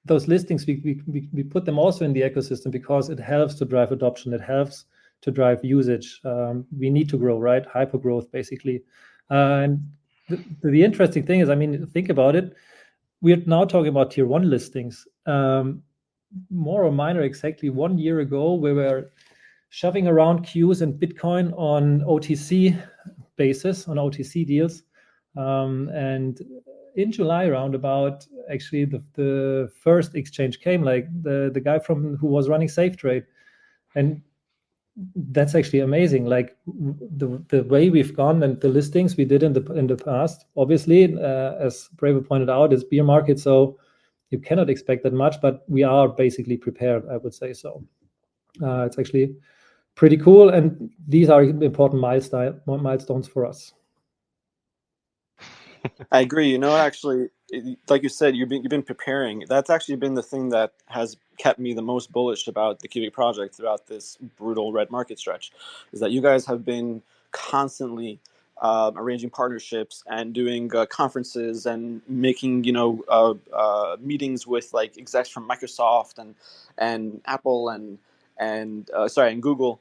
Those listings, we put them also in the ecosystem because it helps to drive adoption. It helps to drive usage. We need to grow, right? Hyper growth, basically. And the interesting thing is, I mean, think about it. We're now talking about tier 1 listings. More or minor, exactly 1 year ago, we were shoving around queues and Bitcoin on OTC basis, on OTC deals. And in July roundabout, actually the first exchange came, like the guy who was running SafeTrade, and that's actually amazing. Like the way we've gone and the listings we did in the past. Obviously, as Braver pointed out, it's bear market, so you cannot expect that much, but we are basically prepared, I would say so. It's actually pretty cool, and these are important milestones for us. I agree. You know, actually, like you said, you've been preparing. That's actually been the thing that has kept me the most bullish about the Qubic project throughout this brutal red market stretch, is that you guys have been constantly arranging partnerships and doing conferences and making meetings with like execs from Microsoft and Apple and Google.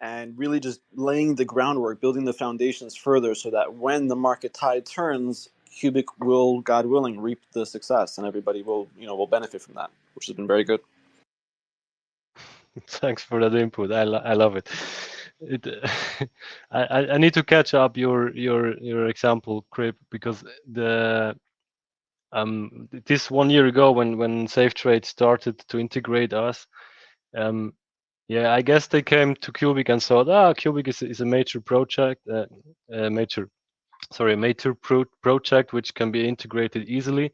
And really just laying the groundwork, building the foundations further so that when the market tide turns, Qubic will, God willing, reap the success, and everybody will benefit from that, which has been very good. Thanks for that input. I love it. I need to catch up your example, Quib, because this 1 year ago when SafeTrade started to integrate us, yeah, I guess they came to Qubic and thought, Qubic is a major project, major project which can be integrated easily.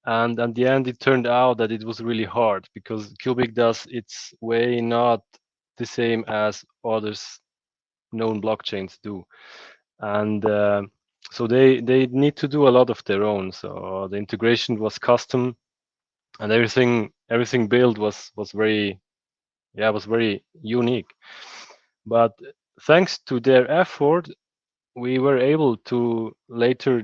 And at the end, it turned out that it was really hard, because Qubic does its way not the same as others known blockchains do. And so they need to do a lot of their own. So the integration was custom, and everything built was very unique. But thanks to their effort, we were able to later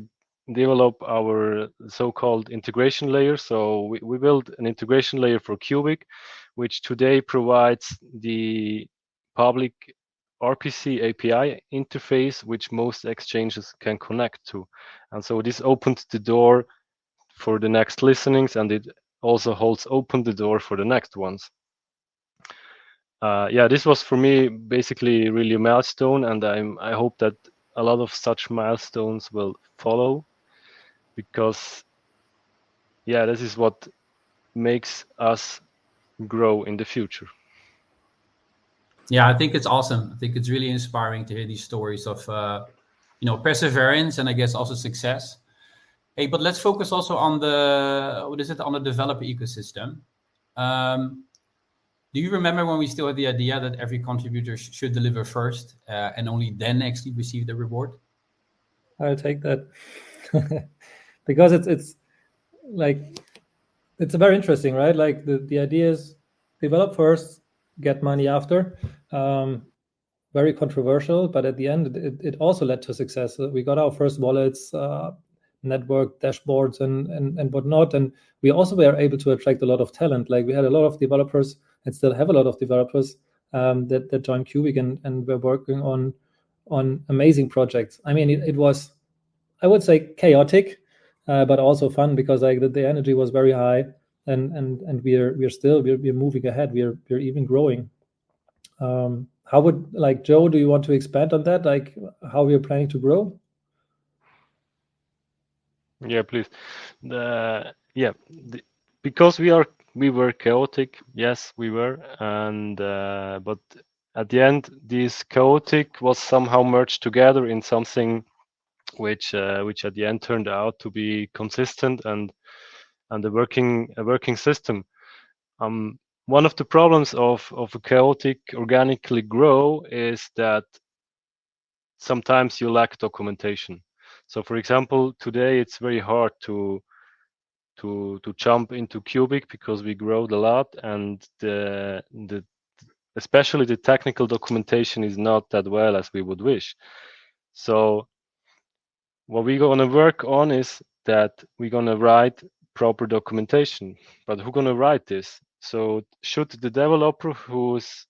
develop our so-called integration layer. So we built an integration layer for Qubic, which today provides the public RPC API interface, which most exchanges can connect to. And so this opened the door for the next listenings, and it also holds open the door for the next ones. Yeah, this was for me basically really a milestone, and I hope that a lot of such milestones will follow, because yeah, this is what makes us grow in the future. Yeah, I think it's awesome. I think it's really inspiring to hear these stories of perseverance and I guess also success. Hey, but let's focus also on the developer ecosystem. Do you remember when we still had the idea that every contributor should deliver first and only then actually receive the reward? I'll take that. Because it's very interesting, right? Like the idea is develop first, get money after. Very controversial, but at the end, it also led to success. We got our first wallets, network dashboards, and whatnot, and we also were able to attract a lot of talent. Like we had a lot of developers, and still have a lot of developers that joined Qubic and were working on amazing projects. I mean, it was, I would say, chaotic, but also fun, because like the energy was very high, and we're moving ahead. We're even growing. How would, like, Joe, do you want to expand on that, like how we are planning to grow? Yeah, please. Because we were chaotic, yes, we were, and but at the end, this chaotic was somehow merged together in something which at the end turned out to be consistent and a working system. One of the problems of a chaotic organically grow is that sometimes you lack documentation. So for example, today it's very hard to jump into Qubic because we grow a lot, and especially the technical documentation is not that well as we would wish. So what we're gonna work on is that we're gonna write proper documentation. But who's gonna write this? So should the developer who's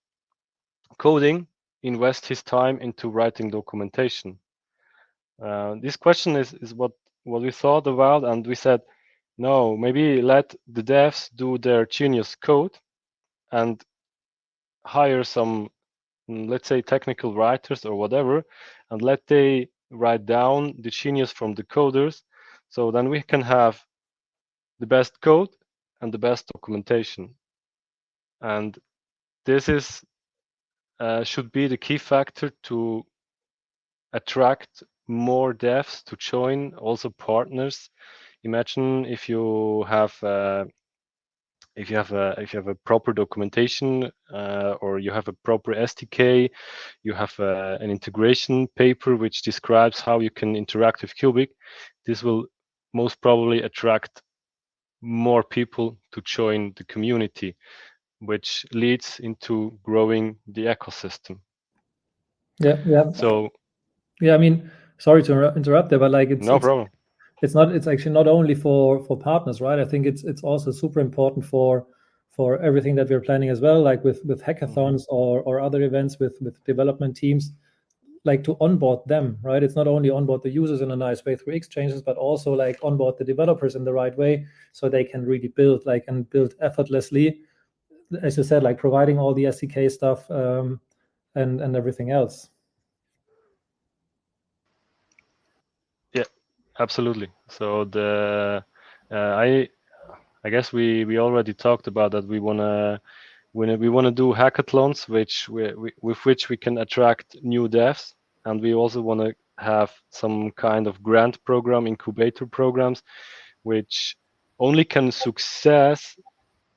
coding invest his time into writing documentation? This question is what we thought about, and we said, no, maybe let the devs do their genius code and hire some, let's say, technical writers or whatever, and let they write down the genius from the coders. So then we can have the best code and the best documentation. And this is should be the key factor to attract more devs to join, also partners. Imagine if you have a proper documentation, or you have a proper SDK, you have an integration paper which describes how you can interact with Qubic. This will most probably attract more people to join the community, which leads into growing the ecosystem. Yeah. So yeah, I mean, sorry to interrupt there, but like problem. It's actually not only for partners, right? I think it's also super important for everything that we're planning as well, like with hackathons or other events with development teams, like to onboard them, right? It's not only onboard the users in a nice way through exchanges, but also like onboard the developers in the right way, so they can really build effortlessly, as you said, like providing all the SDK stuff and everything else. Yeah, absolutely. So I guess we already talked about that. We wanna do hackathons, with which we can attract new devs, and we also want to have some kind of grant program, incubator programs, which only can success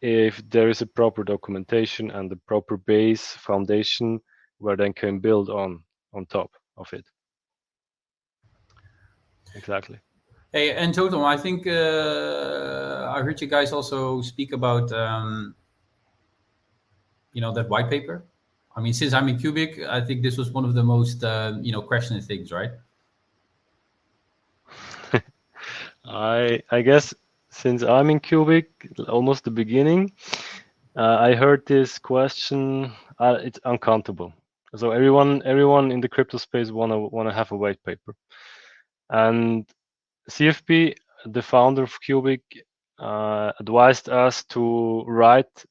if there is a proper documentation and the proper base foundation where they can build on top of it. Exactly. Hey, and Totem, I think I heard you guys also speak about that white paper. I mean, since I'm in Qubic, I think this was one of the most questioned things, right? I guess since I'm in Qubic, almost the beginning, I heard this question. It's uncountable. So everyone in the crypto space wanna have a white paper, and CFP, the founder of Qubic, advised us to write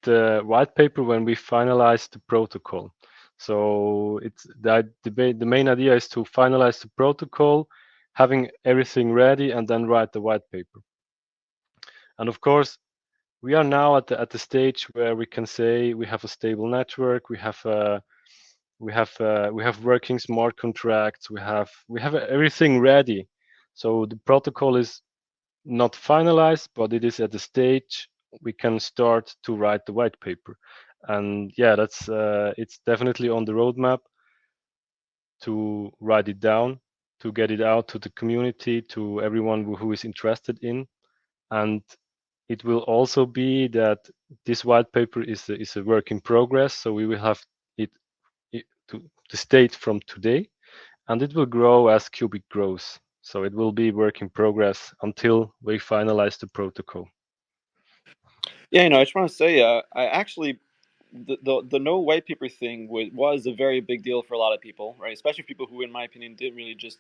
the white paper when we finalize the protocol. So it's the main idea is to finalize the protocol, having everything ready, and then write the white paper. And of course, we are now at the stage where we can say we have a stable network, we have working smart contracts, we have everything ready. So the protocol is not finalized, but it is at the stage we can start to write the white paper. And yeah, that's it's definitely on the roadmap to write it down, to get it out to the community, to everyone who is interested in. And it will also be that this white paper is a work in progress. So we will have it to the state from today, and it will grow as Qubic grows. So it will be work in progress until we finalize the protocol. Yeah, I just want to say, I actually, the no white paper thing was a very big deal for a lot of people, right? Especially people who, in my opinion, didn't really just,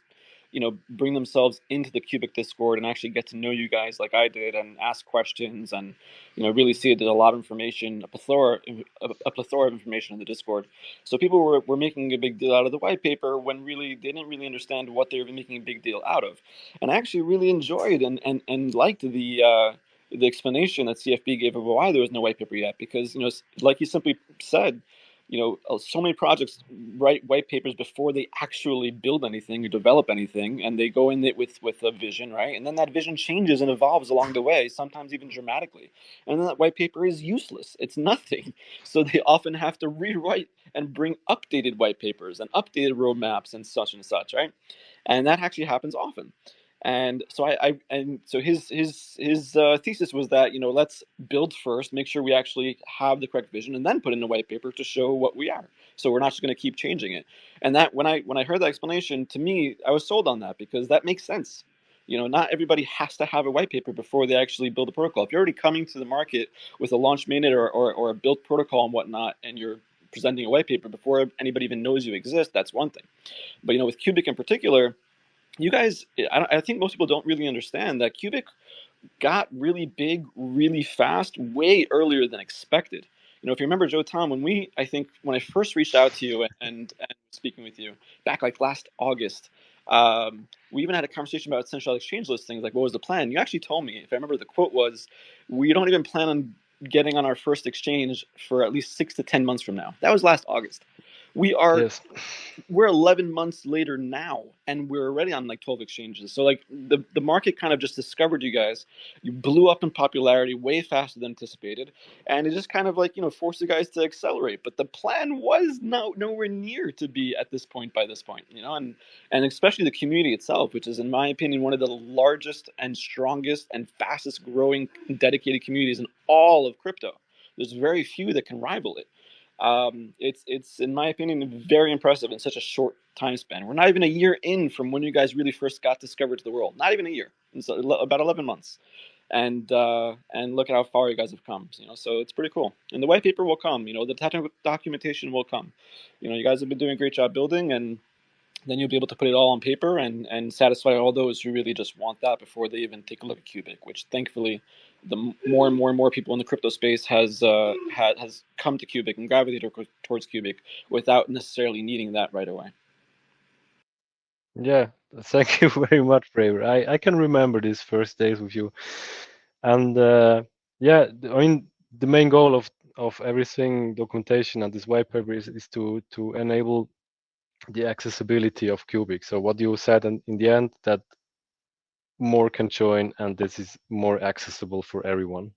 bring themselves into the Qubic Discord and actually get to know you guys like I did and ask questions and, really see that there's a lot of information, a plethora of information in the Discord. So people were making a big deal out of the white paper when really they didn't really understand what they were making a big deal out of. And I actually really enjoyed and liked the explanation that CFB gave of why there was no white paper yet, because like he simply said, so many projects write white papers before they actually build anything or develop anything, and they go in it with a vision, right? And then that vision changes and evolves along the way, sometimes even dramatically. And then that white paper is useless; it's nothing. So they often have to rewrite and bring updated white papers and updated roadmaps and such, right? And that actually happens often. And so so his thesis was that let's build first, make sure we actually have the correct vision, and then put in a white paper to show what we are. So we're not just going to keep changing it. And that when I heard that explanation, to me, I was sold on that, because that makes sense. Not everybody has to have a white paper before they actually build a protocol. If you're already coming to the market with a launch mainnet or a built protocol and whatnot, and you're presenting a white paper before anybody even knows you exist, that's one thing. But with Qubic in particular, you guys, I think most people don't really understand that Qubic got really big really fast, way earlier than expected. If you remember, Joe Tom, when I first reached out to you and speaking with you back like last August, we even had a conversation about centralized exchange listings, like what was the plan. You actually told me, if I remember, the quote was, we don't even plan on getting on our first exchange for at least 6 to 10 months from now. That was last August. Yes. We're 11 months later now, and we're already on like 12 exchanges. So like the market kind of just discovered you guys. You blew up in popularity way faster than anticipated, and it just kind of like forced you guys to accelerate. But the plan was nowhere near to be at this point by this point, and especially the community itself, which is in my opinion one of the largest and strongest and fastest growing dedicated communities in all of crypto. There's very few that can rival it. It's in my opinion very impressive in such a short time span. We're not even a year in from when you guys really first got discovered to the world. Not even a year. It's about 11 months, and look at how far you guys have come. So it's pretty cool. And the white paper will come. The technical documentation will come. You guys have been doing a great job building, and then you'll be able to put it all on paper and satisfy all those who really just want that before they even take a look at Qubic, which thankfully the more and more people in the crypto space has come to Qubic and gravitated towards Qubic without necessarily needing that right away. Yeah, thank you very much, Braver. I can remember these first days with you. And yeah, I mean, the main goal of everything, documentation and this white paper is to enable the accessibility of Qubic. So what you said in the end, that more can join and this is more accessible for everyone.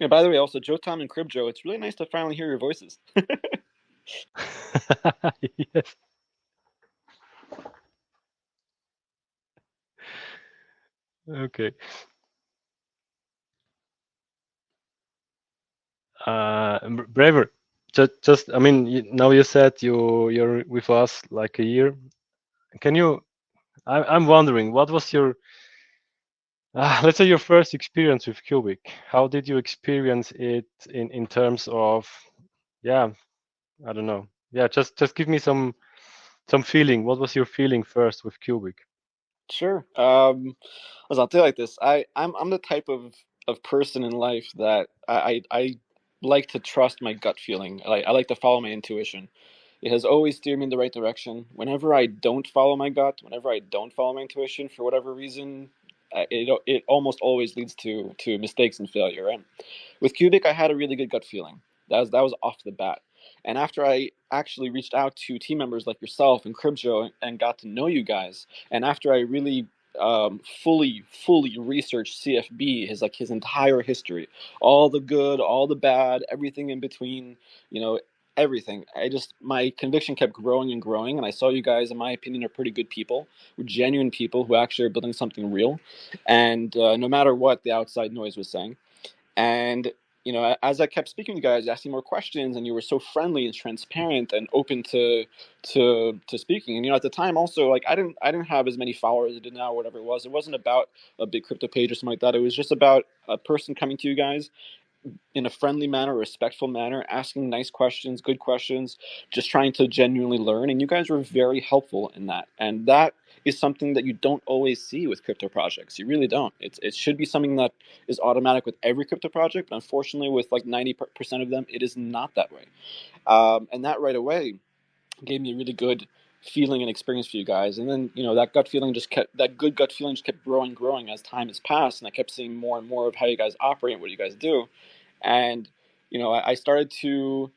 Yeah, by the way, also Joe Tom and Crib Joe, it's really nice to finally hear your voices. Yes. Okay. Braver, just I mean, now you said you're with us like a year. can you? I'm wondering, what was your let's say your first experience with Qubic? How did you experience it in terms of, yeah, I don't know. Yeah, just give me some feeling. What was your feeling first with Qubic? Sure. I'll tell you like this. I'm the type of person in life that I like to trust my gut feeling. I like to follow my intuition. It has always steered me in the right direction. Whenever I don't follow my gut, whenever I don't follow my intuition for whatever reason, it almost always leads to mistakes and failure. Right? With Qubic, I had a really good gut feeling. That was off the bat. And after I actually reached out to team members like yourself and Cribjo and got to know you guys, and after I really fully researched CFB, his entire history, all the good, all the bad, everything in between, everything. My conviction kept growing and growing, and I saw you guys, in my opinion, are pretty good people, genuine people who actually are building something real, and no matter what the outside noise was saying. And as I kept speaking to you guys, asking more questions, and you were so friendly and transparent and open to speaking. And at the time also, like I didn't have as many followers as I did now, or whatever it was. It wasn't about a big crypto page or something like that. It was just about a person coming to you guys in a friendly manner, respectful manner, asking nice questions, good questions, just trying to genuinely learn. And you guys were very helpful in that. And that is something that you don't always see with crypto projects. You really don't. It should be something that is automatic with every crypto project, but unfortunately, with like 90% of them, it is not that way. And that right away gave me a really good feeling and experience for you guys. And then that good gut feeling just kept growing as time has passed, and I kept seeing more and more of how you guys operate and what you guys do. And I started to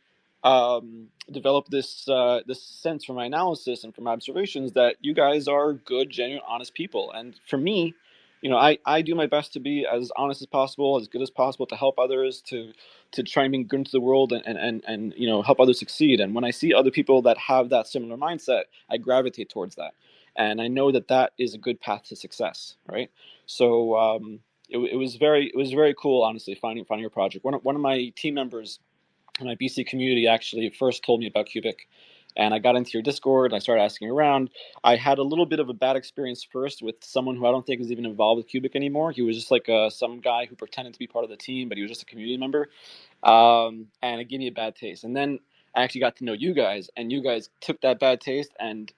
develop this sense from my analysis and from my observations that you guys are good, genuine, honest people. And for me, I do my best to be as honest as possible, as good as possible, to help others, to try and be good into the world, and help others succeed. And when I see other people that have that similar mindset, I gravitate towards that, and I know that is a good path to success, right? So it was very cool, honestly, finding your project. One of my team members in my BC community actually first told me about Qubic, and I got into your Discord and I started asking around. I had a little bit of a bad experience first with someone who I don't think is even involved with Qubic anymore. He was just like some guy who pretended to be part of the team, but he was just a community member, and it gave me a bad taste. And then I actually got to know you guys, and you guys took that bad taste and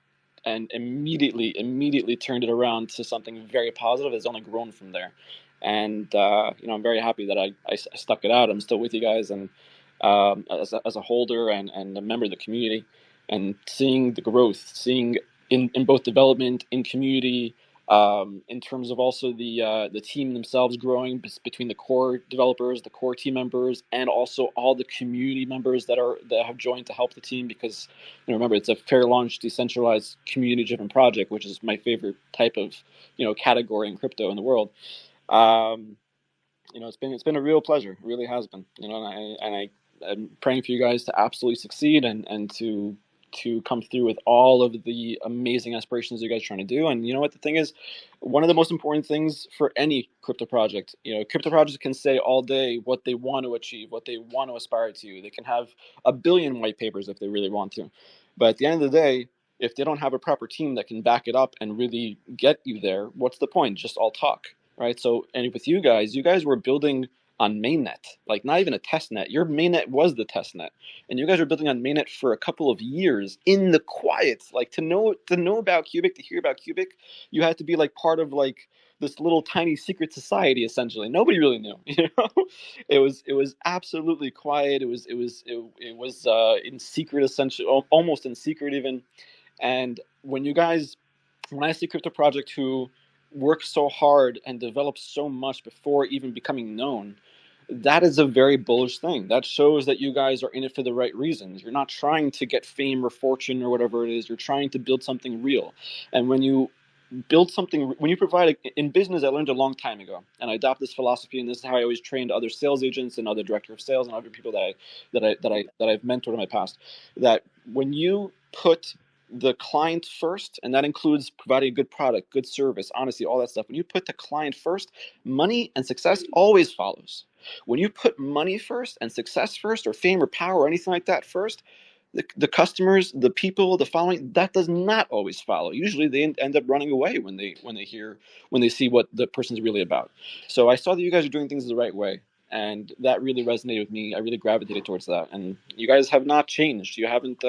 immediately turned it around to something very positive. It's only grown from there. And I'm very happy that I stuck it out. I'm still with you guys, and as a holder and a member of the community, and seeing the growth, seeing in both development, in community, in terms of also the team themselves growing between the core developers, the core team members, and also all the community members that have joined to help the team. Because remember, it's a fair launch, decentralized, community-driven project, which is my favorite type of category in crypto in the world. It's been a real pleasure. It really has been. I'm praying for you guys to absolutely succeed and to come through with all of the amazing aspirations you guys are trying to do. And you know what the thing is, one of the most important things for any crypto project, crypto projects can say all day what they want to achieve, what they want to aspire to. They can have a billion white papers if they really want to, but at the end of the day, if they don't have a proper team that can back it up and really get you there, what's the point? Just all talk, right? So, and with you guys were building on mainnet, like not even a test net. Your mainnet was the test net, and you guys were building on mainnet for a couple of years in the quiet. Like to know about Qubic, to hear about Qubic, you had to be like part of like this little tiny secret society. Essentially, nobody really knew. It was absolutely quiet. It was in secret, essentially, almost in secret even. And when I see crypto project who work so hard and develop so much before even becoming known, that is a very bullish thing. That shows that you guys are in it for the right reasons. You're not trying to get fame or fortune or whatever it is. You're trying to build something real. And when you provide in business, I learned a long time ago, and I adopt this philosophy, and this is how I always trained other sales agents and other director of sales and other people that I've mentored in my past, that when you put the client first, and that includes providing a good product, good service, honesty, all that stuff. When you put the client first, money and success always follows. When you put money first and success first, or fame or power or anything like that first, the customers, the people, the following, that does not always follow. Usually they end up running away when they see what the person's really about. So I saw that you guys are doing things the right way, and that really resonated with me. I really gravitated towards that, and you guys have not changed. You haven't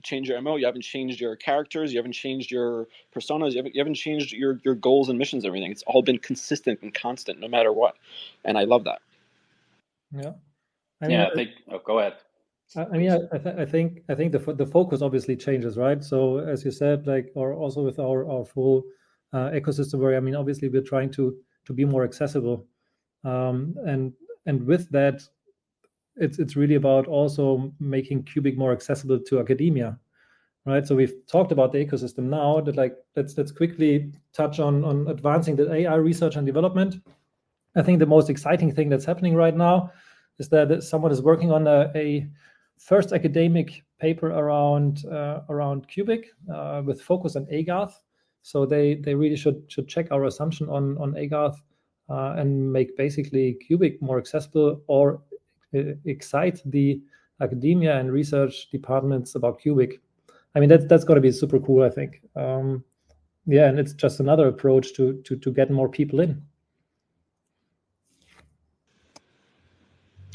changed your MO. You haven't changed your characters. You haven't changed your personas. You haven't changed your goals and missions. Everything. It's all been consistent and constant, no matter what, and I love that. Yeah. I think. Oh, go ahead. I think the focus obviously changes, right? So as you said, like, or also with our full ecosystem, where obviously we're trying to be more accessible, and with that, it's really about also making Qubic more accessible to academia, right? So we've talked about the ecosystem now. That, like, let's quickly touch on advancing the AI research and development. I think the most exciting thing that's happening right now is that someone is working on a first academic paper around Qubic with focus on AGARTH. So they really should check our assumption on AGARTH and make basically Qubic more accessible, or excite the academia and research departments about Qubic. That's going to be super cool, I think. And it's just another approach to get more people in.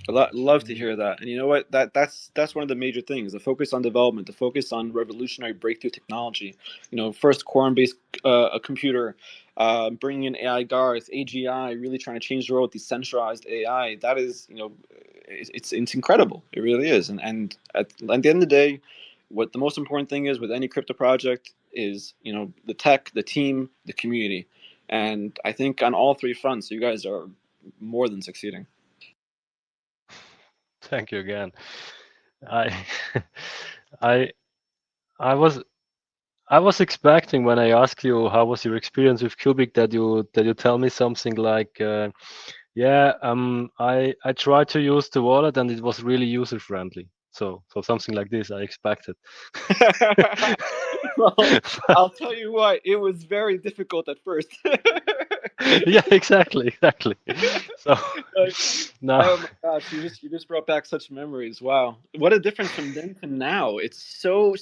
Love to hear that. And you know what? That's one of the major things: the focus on development, the focus on revolutionary breakthrough technology. First quorum-based computer, bringing in AI Garth, AGI, really trying to change the world with decentralized AI. That is, it's incredible. It really is. And at the end of the day, what the most important thing is with any crypto project is, the tech, the team, the community. And I think on all three fronts, you guys are more than succeeding. Thank you again. I was expecting, when I asked you how was your experience with Qubic, that you tell me something like, I tried to use the wallet and it was really user friendly. So something like this I expected. Well, I'll tell you what, it was very difficult at first. Yeah, exactly. So now, oh my gosh, you just brought back such memories. Wow, what a difference from then to now. It's so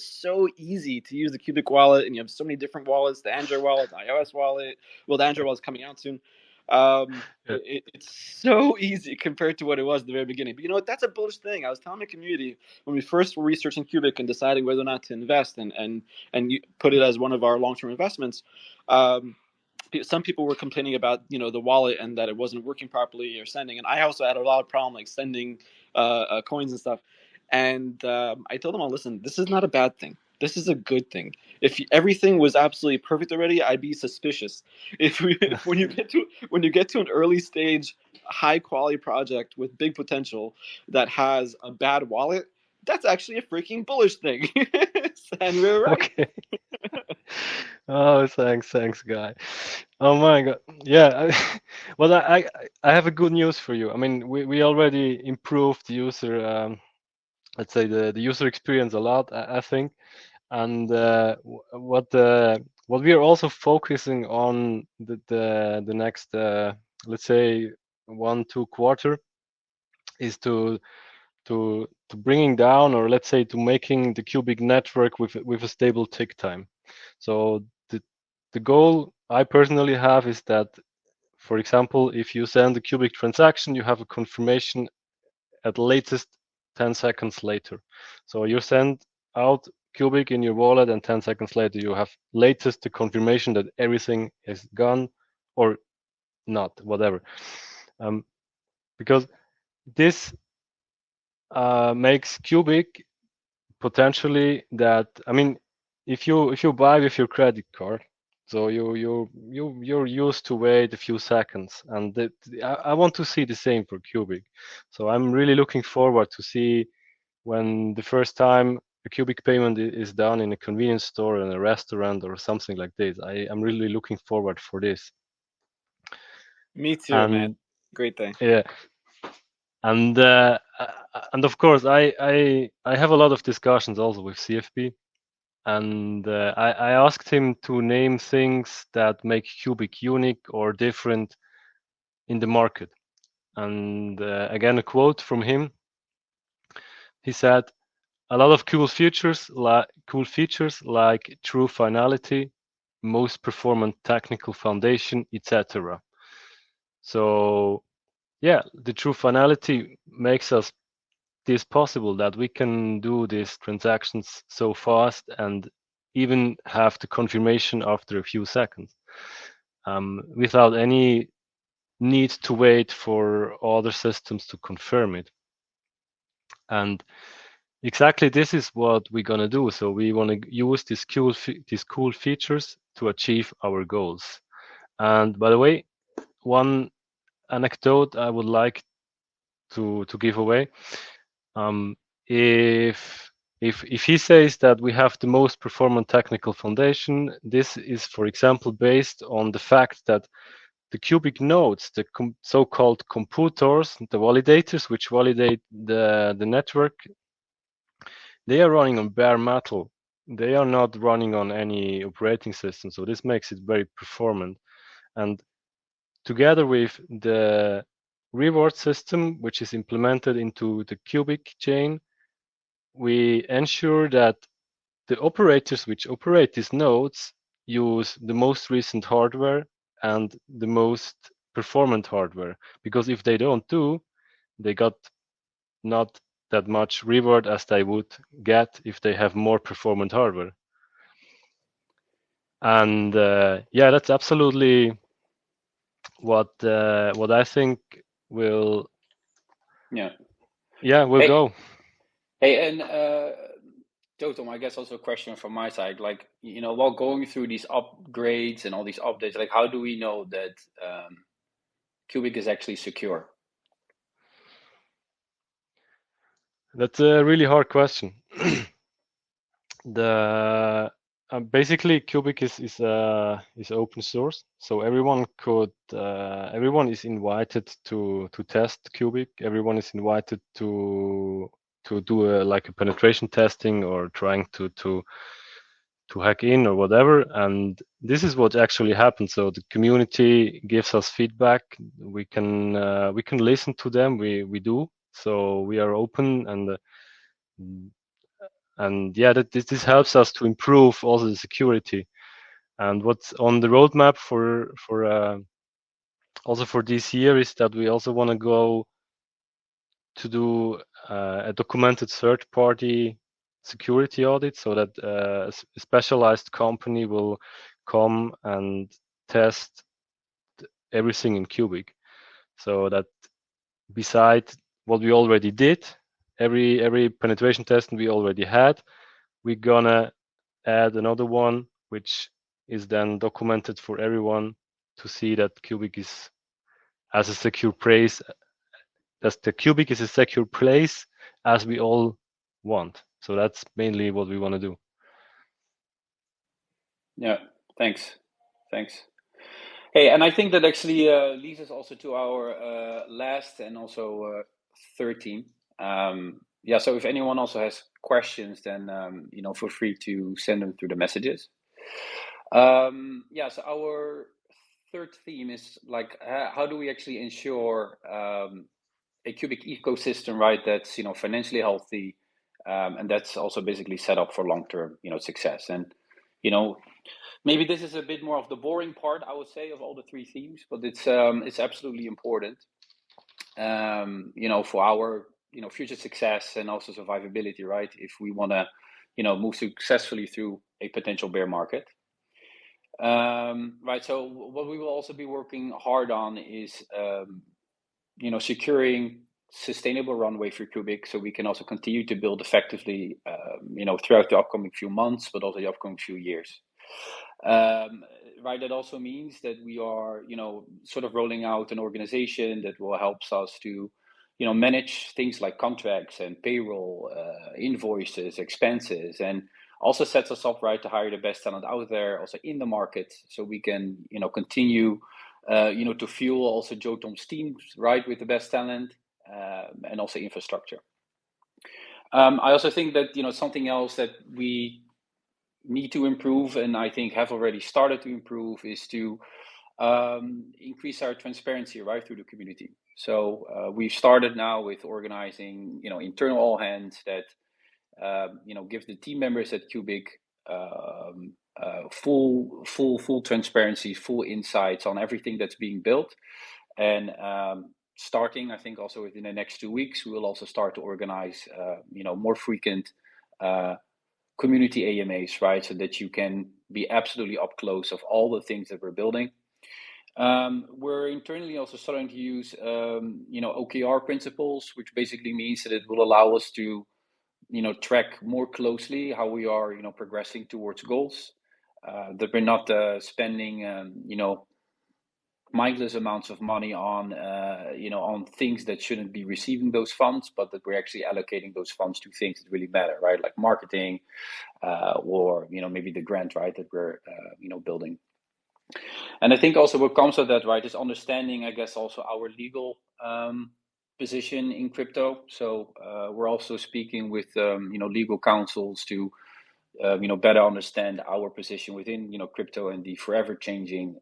easy to use the Qubic wallet, and you have so many different wallets: the Android wallet, the iOS wallet. Well, the Android wallet is coming out soon. It's so easy compared to what it was at the very beginning. But you know what? That's a bullish thing. I was telling my community when we first were researching Qubic and deciding whether or not to invest and put it as one of our long-term investments. Some people were complaining about the wallet and that it wasn't working properly or sending, and I also had a lot of problem like sending coins and stuff. And I told them, listen, this is not a bad thing. This is a good thing. If everything was absolutely perfect already, I'd be suspicious. When you get to an early stage, high quality project with big potential that has a bad wallet, that's actually a freaking bullish thing. And we're right. Okay. Oh, thanks, guy. Oh my God. Yeah. Well, I have a good news for you. We already improved the user, let's say the user experience a lot, I think. And what we are also focusing on the next, let's say 1-2 quarter, is to bringing down, or let's say to making the Qubic network with a stable tick time. So the goal I personally have is that, for example, if you send a Qubic transaction, you have a confirmation at latest 10 seconds later. So you send out Qubic in your wallet, and 10 seconds later you have latest the confirmation that everything is gone or not, whatever. Because this makes Qubic potentially that, if you buy with your credit card, so you're used to wait a few seconds, and I want to see the same for Qubic. So I'm really looking forward to see when the first time a Qubic payment is done in a convenience store, in a restaurant, or something like this. I'm really looking forward for this. Me too, man. Great thing. Yeah. And of course, I have a lot of discussions also with CFP, and I asked him to name things that make Qubic unique or different in the market. And again, a quote from him. He said, a lot of cool features like true finality, most performant technical foundation, etc. So yeah, the true finality makes us this possible, that we can do these transactions so fast and even have the confirmation after a few seconds, without any need to wait for other systems to confirm it. And exactly this is what we're gonna do. So we want to use these cool features to achieve our goals. And by the way, one anecdote I would like to give away. If he says that we have the most performant technical foundation, this is, for example, based on the fact that the Qubic nodes, the so-called computers, the validators which validate the network, they are running on bare metal. They are not running on any operating system. So this makes it very performant. And together with the reward system, which is implemented into the Qubic chain, we ensure that the operators which operate these nodes use the most recent hardware and the most performant hardware. Because if they don't do, they got not that much reward as they would get if they have more performant hardware. And yeah, that's absolutely what I think will will go. Hey, and Totem, I guess also a question from my side, like, you know, while going through these upgrades and all these updates, like, how do we know that Qubic is actually secure? That's a really hard question. Basically, Qubic is open source, so everyone is invited to test Qubic. Everyone is invited to do like a penetration testing or trying to hack in or whatever. And this is what actually happens. So the community gives us feedback. We can listen to them. We do. So we are open and yeah, this helps us to improve also the security. And what's on the roadmap for also for this year is that we also want to go to do a documented third-party security audit, so that a specialized company will come and test everything in Qubic, so that beside what we already did, every penetration test we already had, we're gonna add another one which is then documented for everyone to see that Qubic is as a secure place, that the Qubic is a secure place as we all want. So that's mainly what we want to do. Yeah, thanks. Hey, and I think that actually leads us also to our last and also third theme. Yeah, so if anyone also has questions, then you know, feel free to send them through the messages. Yeah, so our third theme is like, how do we actually ensure a Qubic ecosystem, right? That's, you know, financially healthy, and that's also basically set up for long-term, you know, success. And, you know, maybe this is a bit more of the boring part, I would say, of all the three themes, but it's absolutely important, you know, for our, you know, future success and also survivability, right? If we want to, you know, move successfully through a potential bear market. Right. So what we will also be working hard on is, you know, securing sustainable runway for Qubic, so we can also continue to build effectively, you know, throughout the upcoming few months, but also the upcoming few years. Right. That also means that we are, you know, sort of rolling out an organization that will help us to, you know, manage things like contracts and payroll, invoices, expenses, and also sets us up, right, to hire the best talent out there, also in the market, so we can, you know, continue, you know, to fuel also Jotom's teams, right, with the best talent, and also infrastructure. I also think that, you know, something else that we need to improve, and I think have already started to improve, is to increase our transparency, right, through the community. So we've started now with organizing, you know, internal all hands that give the team members at Qubic full transparency, full insights on everything that's being built. And starting, I think, also within the next 2 weeks, we will also start to organize, more frequent community AMAs, right? So that you can be absolutely up close of all the things that we're building. We're internally also starting to use, OKR principles, which basically means that it will allow us to, track more closely how we are, progressing towards goals. That we're not spending, mindless amounts of money on, on things that shouldn't be receiving those funds, but that we're actually allocating those funds to things that really matter, right? Like marketing, or maybe the grant, right, that we're building. And I think also what comes with that, right, is understanding, I guess, also our legal position in crypto. So we're also speaking with legal counsels to better understand our position within crypto and the forever changing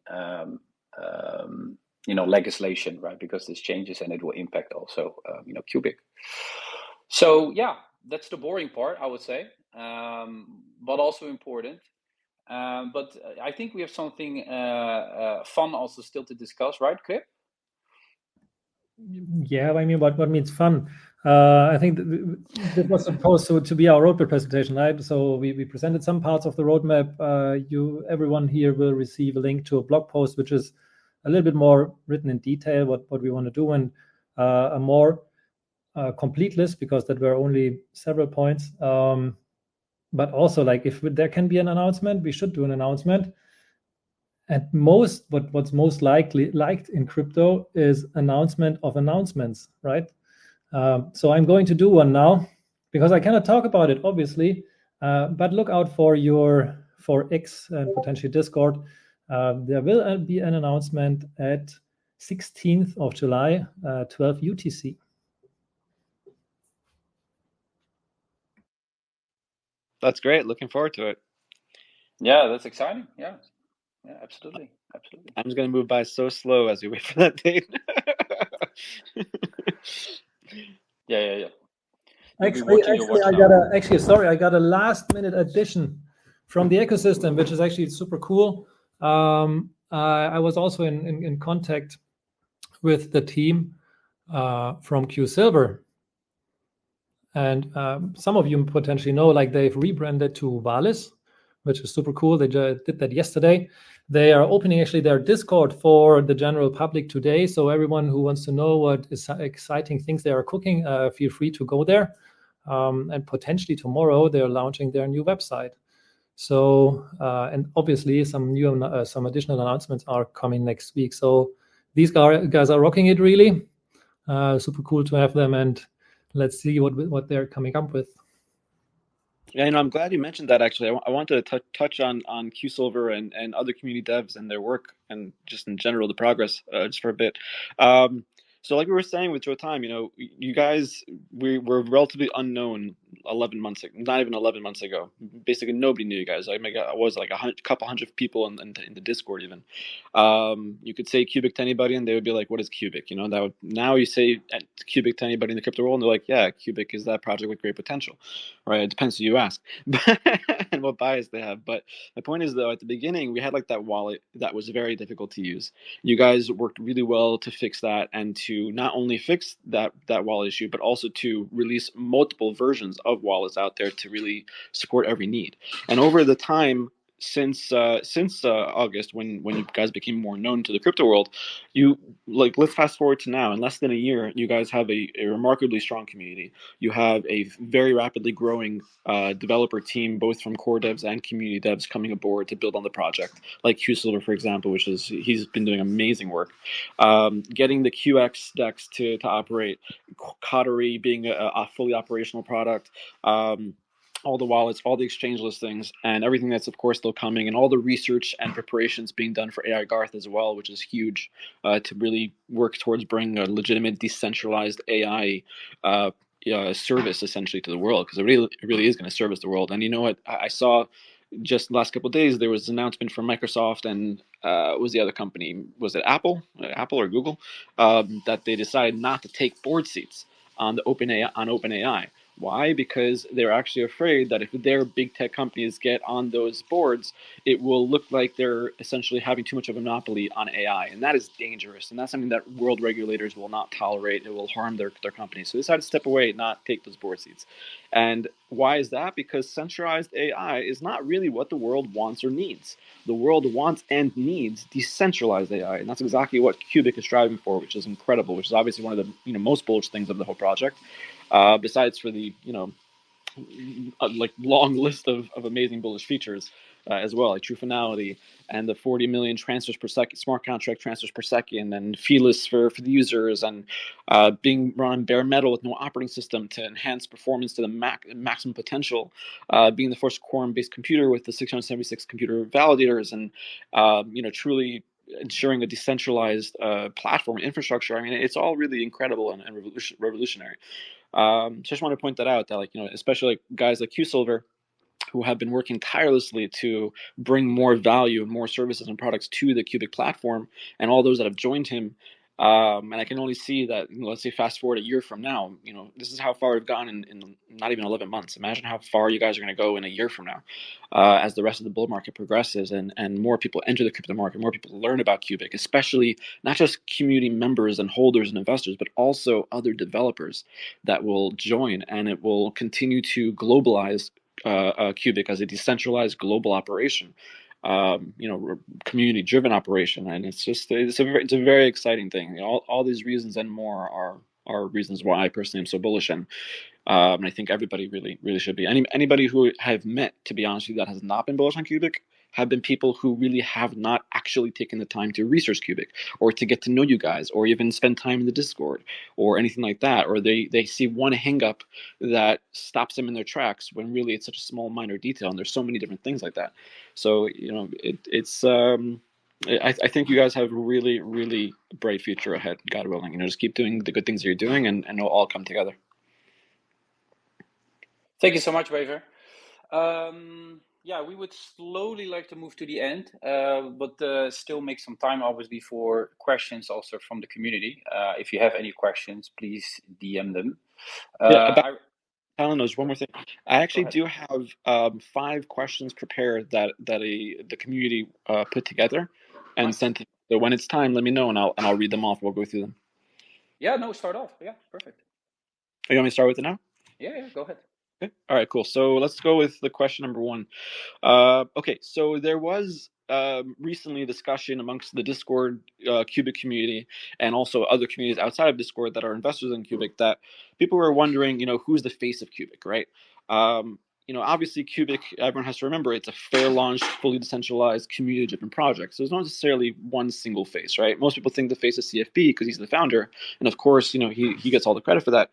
legislation, right? Because this changes and it will impact also Qubic. So yeah, that's the boring part, I would say, but also important. But I think we have something fun also still to discuss, right, Quib? Yeah, I mean, what means fun? I think this was supposed to be our roadmap presentation, right? So we presented some parts of the roadmap. Everyone here will receive a link to a blog post, which is a little bit more written in detail what we want to do, and a more complete list, because there were only several points. But also, like, if there can be an announcement, we should do an announcement. And what's most likely liked in crypto is announcement of announcements, right? So I'm going to do one now, because I cannot talk about it, obviously. But look out for X and potentially Discord. There will be an announcement at 16th of July, 12 UTC. That's great. Looking forward to it. Yeah, that's exciting. Yeah, absolutely. I'm just going to move by so slow as we wait for that date. Yeah. Actually, I got a last minute addition from the ecosystem, which is actually super cool. I was also in contact with the team from Q Silver, and some of you potentially know, like, they've rebranded to Valis, which is super cool. They just did that yesterday. They are opening actually their Discord for the general public today. So everyone who wants to know what exciting things they are cooking, feel free to go there. And potentially tomorrow they're launching their new website. So and obviously some additional announcements are coming next week. So these guys are rocking it, really. Super cool to have them, and let's see what they're coming up with. Yeah, I'm glad you mentioned that. Actually, I wanted to touch on Q Silver and other community devs and their work, and just in general the progress, just for a bit. So like we were saying with Joe Time, you guys, we were relatively unknown 11 months ago, not even 11 months ago. Basically, nobody knew you guys. I was like a couple hundred people in the Discord even. You could say Qubic to anybody, and they would be like, "What is Qubic?" Now you say Qubic to anybody in the crypto world, and they're like, "Yeah, Qubic is that project with great potential." Right? It depends who you ask and what bias they have. But the point is, though, at the beginning, we had like that wallet that was very difficult to use. You guys worked really well to fix that, and to not only fix that wallet issue, but also to release multiple versions of wallets out there to really support every need. And over the time, since August, when you guys became more known to the crypto world, let's fast forward to now. In less than a year, you guys have a remarkably strong community. You have a very rapidly growing developer team, both from core devs and community devs, coming aboard to build on the project, like Q Silver, for example, he's been doing amazing work. Getting the QX DEX to operate, Coterie being a fully operational product, all the wallets, all the exchange listings, and everything that's, of course, still coming, and all the research and preparations being done for AI Garth as well, which is huge, to really work towards bringing a legitimate decentralized AI service essentially to the world, because it really is going to service the world. And you know what? I saw just the last couple of days there was an announcement from Microsoft and what was the other company? Was it Apple or Google? That they decided not to take board seats on OpenAI, Why? Because they're actually afraid that if their big tech companies get on those boards, it will look like they're essentially having too much of a monopoly on AI. And that is dangerous. And that's something that world regulators will not tolerate. It will harm their companies. So they decided to step away, not take those board seats. And why is that? Because centralized AI is not really what the world wants or needs. The world wants and needs decentralized AI. And that's exactly what Qubic is striving for, which is incredible, which is obviously one of the most bullish things of the whole project. Besides for the like long list of amazing bullish features as well, like true finality and the 40 million transfers per second, smart contract transfers per second, and feeless for the users, and being run on bare metal with no operating system to enhance performance to the maximum potential, being the first quorum-based computer with the 676 computer validators, and truly ensuring a decentralized platform infrastructure. I mean, it's all really incredible and revolutionary. Just want to point that out, that especially like guys like QSilver, who have been working tirelessly to bring more value and more services and products to the Qubic platform, and all those that have joined him. And I can only see that, let's say fast forward a year from now, this is how far we've gone in not even 11 months. Imagine how far you guys are going to go in a year from now, as the rest of the bull market progresses and more people enter the crypto market, more people learn about Qubic, especially not just community members and holders and investors, but also other developers that will join, and it will continue to globalize Qubic as a decentralized global operation, community-driven operation, and it's a very exciting thing. All these reasons and more are reasons why I personally am so bullish, and I think everybody really should be. Anybody who I've met, to be honest with you, that has not been bullish on Qubic have been people who really have not actually taken the time to research Qubic, or to get to know you guys, or even spend time in the Discord, or anything like that, or they see one hang-up that stops them in their tracks when really it's such a small minor detail, and there's so many different things like that. So I think you guys have a really bright future ahead, God willing. Just keep doing the good things that you're doing, and it'll all come together. Thank you so much, Waver. Yeah, we would slowly like to move to the end, but still make some time, obviously, for questions also from the community. If you have any questions, please DM them. Alan, there's one more thing. I actually do have 5 questions prepared that the community put together and sent. So when it's time, let me know, and I'll read them off. We'll go through them. Yeah, no, start off. Yeah, perfect. You want me to start with it now? Yeah, go ahead. Okay. All right, cool. So let's go with the question number 1. Okay, so there was recently a discussion amongst the Discord Qubic community, and also other communities outside of Discord that are investors in Qubic, that people were wondering, who's the face of Qubic, right? Obviously Qubic, everyone has to remember, it's a fair launched, fully decentralized, community-driven project. So there's not necessarily one single face, right? Most people think the face is CFP because he's the founder, and of course, he gets all the credit for that.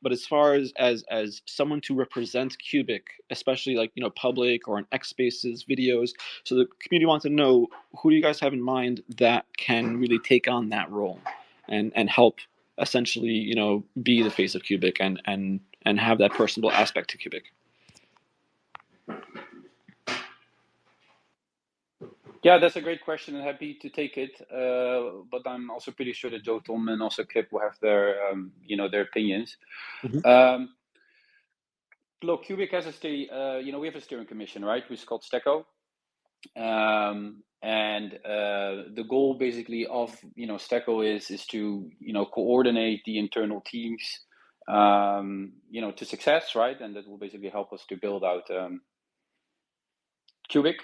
But as far as someone to represent Qubic, especially like public or in X Spaces videos, so the community wants to know, who do you guys have in mind that can really take on that role and help essentially be the face of Qubic and have that personable aspect to Qubic. Yeah, that's a great question, and happy to take it. But I'm also pretty sure that Joe, Tom, and also Clip will have their their opinions. Mm-hmm. Look, Qubic has we have a steering commission, right? Which is called Stecco. And the goal basically of Stecco is to coordinate the internal teams to success, right? And that will basically help us to build out Qubic.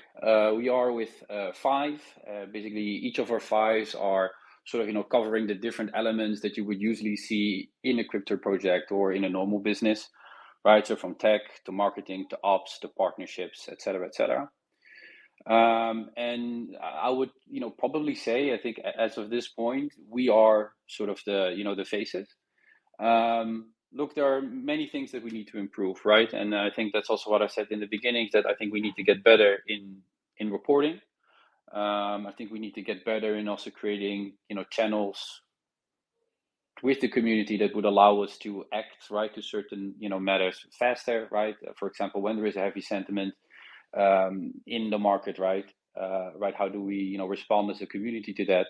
We are with 5. Basically, each of our 5s are sort of covering the different elements that you would usually see in a crypto project or in a normal business, right? So from tech to marketing to ops to partnerships, etc., etc. And I would probably say, I think as of this point, we are sort of the faces. Look, there are many things that we need to improve, right? And I think that's also what I said in the beginning, that I think we need to get better in reporting. I think we need to get better in also creating channels with the community that would allow us to act right to certain matters faster, right? For example, when there is a heavy sentiment in the market, right? How do we respond as a community to that?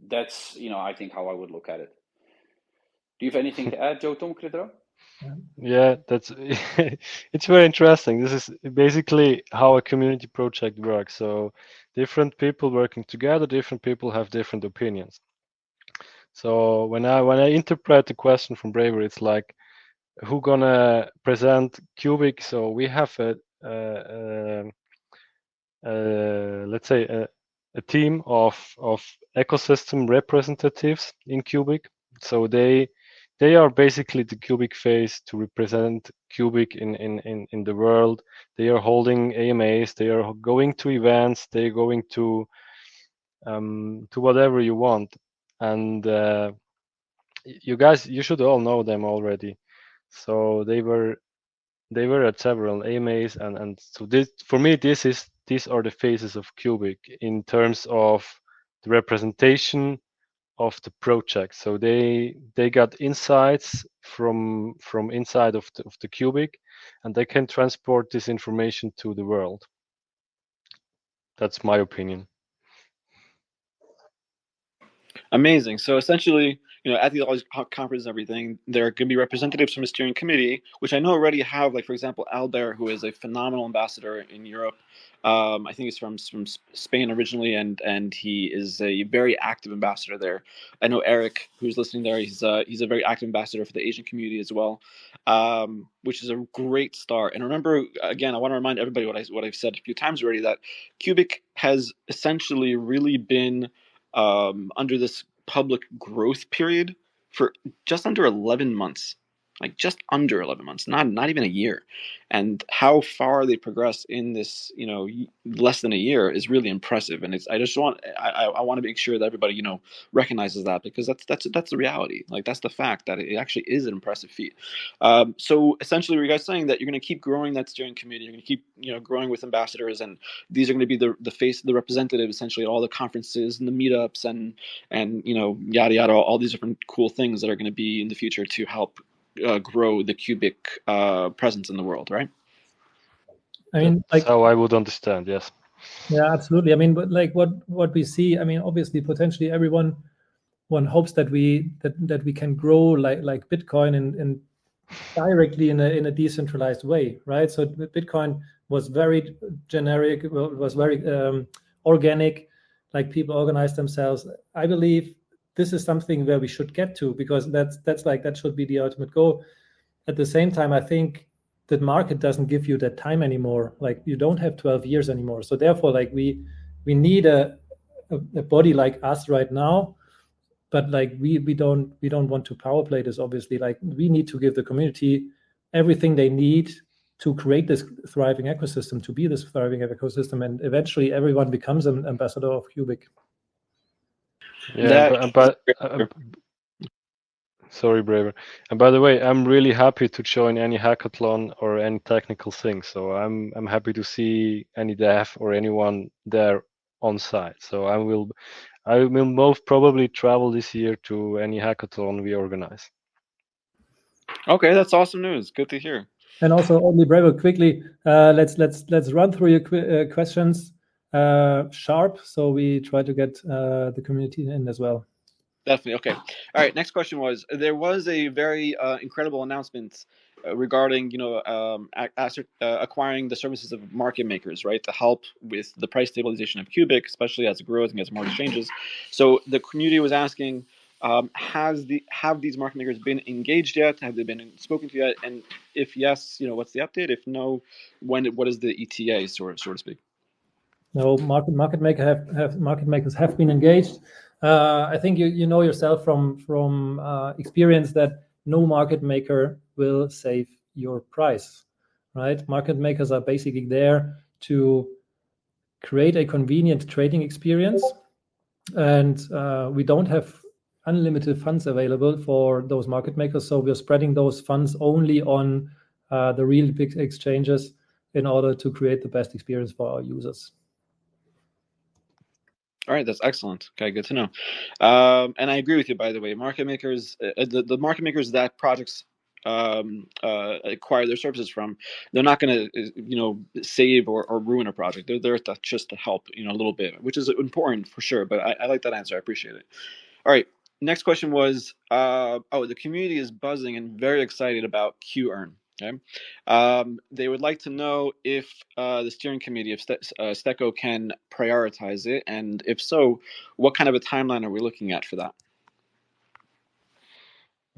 That's I think how I would look at it. Do you have anything to add, Joe Tom Critero? Yeah, that's it's very interesting. This is basically how a community project works. So different people working together, different people have different opinions. So when I interpret the question from Braver, it's like, who gonna present Qubic? So we have let's say a team of ecosystem representatives in Qubic. So they are basically the Qubic face to represent Qubic in the world. They are holding AMAs. They are going to events. They're going to whatever you want. And you guys, you should all know them already. So they were at several AMAs, and so this, for me, these are the faces of Qubic in terms of the representation of the project. So they got insights from inside of the Qubic, and they can transport this information to the world. That's my opinion. Amazing. So essentially, at the conference and everything, there could be representatives from the steering committee, which I know already have, like, for example, Albert, who is a phenomenal ambassador in Europe. I think he's from Spain originally, and he is a very active ambassador there. I know Eric, who's listening there, he's a very active ambassador for the Asian community as well, which is a great start. And remember, again, I want to remind everybody what I've said a few times already, that Qubic has essentially really been under this public growth period for just under 11 months, like just under 11 months, not even a year. And how far they progress in this, less than a year is really impressive. And I want to make sure that everybody, recognizes that, because that's the reality. Like, that's the fact that it actually is an impressive feat. So essentially, were you guys saying that you're going to keep growing that steering committee? You're going to keep, growing with ambassadors, and these are going to be the face, the representative, essentially, at all the conferences and the meetups and yada yada, all these different cool things that are going to be in the future to help grow the Qubic presence in the world, right? I mean, that's how I would understand. Yes. Yeah, absolutely. I mean, but like what we see, I mean, obviously, potentially one hopes that we can grow like Bitcoin and directly in a decentralized way, right? So Bitcoin was very generic, was very organic, like people organize themselves. I believe this is something where we should get to, because that should be the ultimate goal. At the same time, I think the market doesn't give you that time anymore. Like, you don't have 12 years anymore. So therefore, like, we need a body like us right now. But like, we don't want to power play this, obviously. Like, we need to give the community everything they need to create this thriving ecosystem, to be this thriving ecosystem, and eventually everyone becomes an ambassador of Qubic. Yeah, sorry, Braver. And by the way, I'm really happy to join any hackathon or any technical thing. So I'm happy to see any dev or anyone there on site. So I will most probably travel this year to any hackathon we organize. Okay, that's awesome news. Good to hear. And also, only Braver, quickly, let's run through your questions sharp, so we try to get the community in as well. Definitely. Okay. All right. Next question was, there was a very incredible announcement regarding, acquiring the services of market makers, right, to help with the price stabilization of Qubic, especially as it grows and gets more exchanges. So the community was asking, have these market makers been engaged yet? Have they been spoken to yet? And if yes, what's the update? If no, what is the ETA, so to speak? No, market makers have been engaged. I think you know yourself from experience that no market maker will save your price, right? Market makers are basically there to create a convenient trading experience, and we don't have unlimited funds available for those market makers, so we're spreading those funds only on the real big exchanges in order to create the best experience for our users. All right, that's excellent. Okay, good to know. And I agree with you, by the way. Market makers, the market makers that projects acquire their services from, they're not going to, save or ruin a project. They're there just to help, a little bit, which is important for sure. But I like that answer. I appreciate it. All right, Next question was, the community is buzzing and very excited about QEarn. Okay, they would like to know if the steering committee of Steco can prioritize it, and if so, what kind of a timeline are we looking at for that?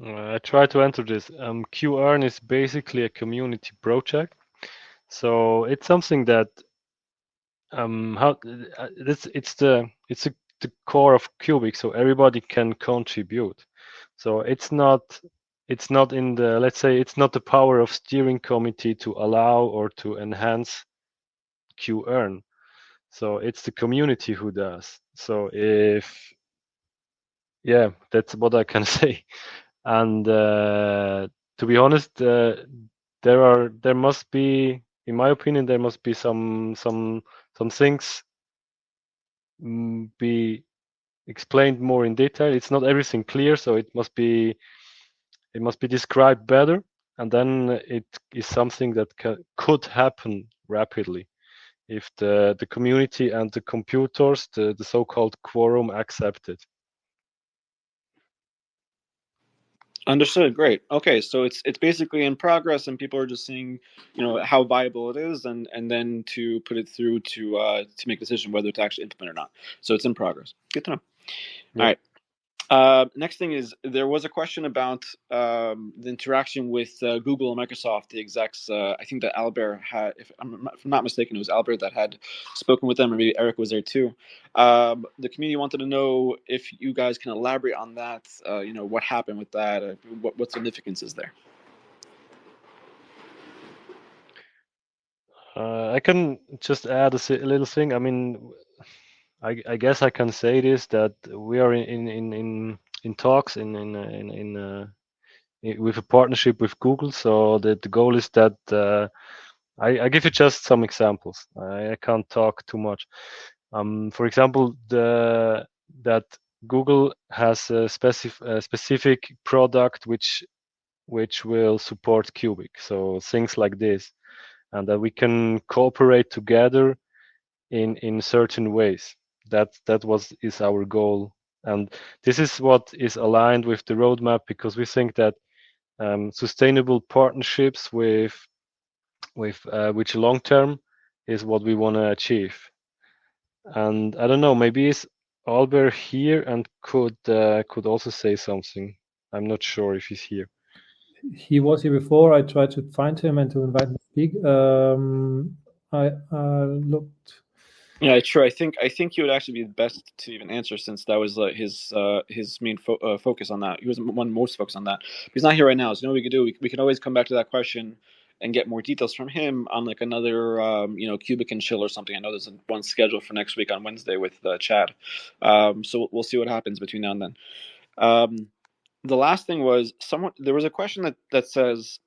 I try to answer this. QEarn is basically a community project, so it's something that it's the core of Qubic, so everybody can contribute. So it's not in the, let's say, it's not the power of steering committee to allow or to enhance QEarn. So it's the community who does. So that's what I can say. And to be honest, there must be, in my opinion, there must be some things be explained more in detail. It's not everything clear, so it must be described better, and then it is something that could happen rapidly if the community and the computers, the so-called quorum, accept it. Understood. Great. Okay, so it's basically in progress, and people are just seeing, how viable it is, and then to put it through to make a decision whether to actually implement or not. So it's in progress. Good to know. Yep. All right. Next thing is, there was a question about the interaction with Google and Microsoft, the execs. I think that Albert had, if I'm not mistaken, it was Albert that had spoken with them, or maybe Eric was there too. The community wanted to know if you guys can elaborate on that. What happened with that? What significance is there? I can just add a little thing. I mean, I guess I can say this, that we are in talks with a partnership with Google. So the goal is that I give you just some examples. I can't talk too much. For example, that Google has a specific product which will support Qubic. So things like this, and that we can cooperate together in certain ways. That is our goal, and this is what is aligned with the roadmap, because we think that sustainable partnerships with which long term is what we want to achieve. And I don't know, maybe is Albert here and could also say something. I'm not sure if he's here. He was here before. I tried to find him and to invite him to speak. I looked. Yeah, sure. I think he would actually be the best to even answer, since that was his main focus on that. He was the one most focused on that. But he's not here right now, so what we could do, we can always come back to that question and get more details from him on like another Qubic and chill or something. I know there's one scheduled for next week on Wednesday with Chad. So we'll see what happens between now and then. The last thing was, there was a question that says,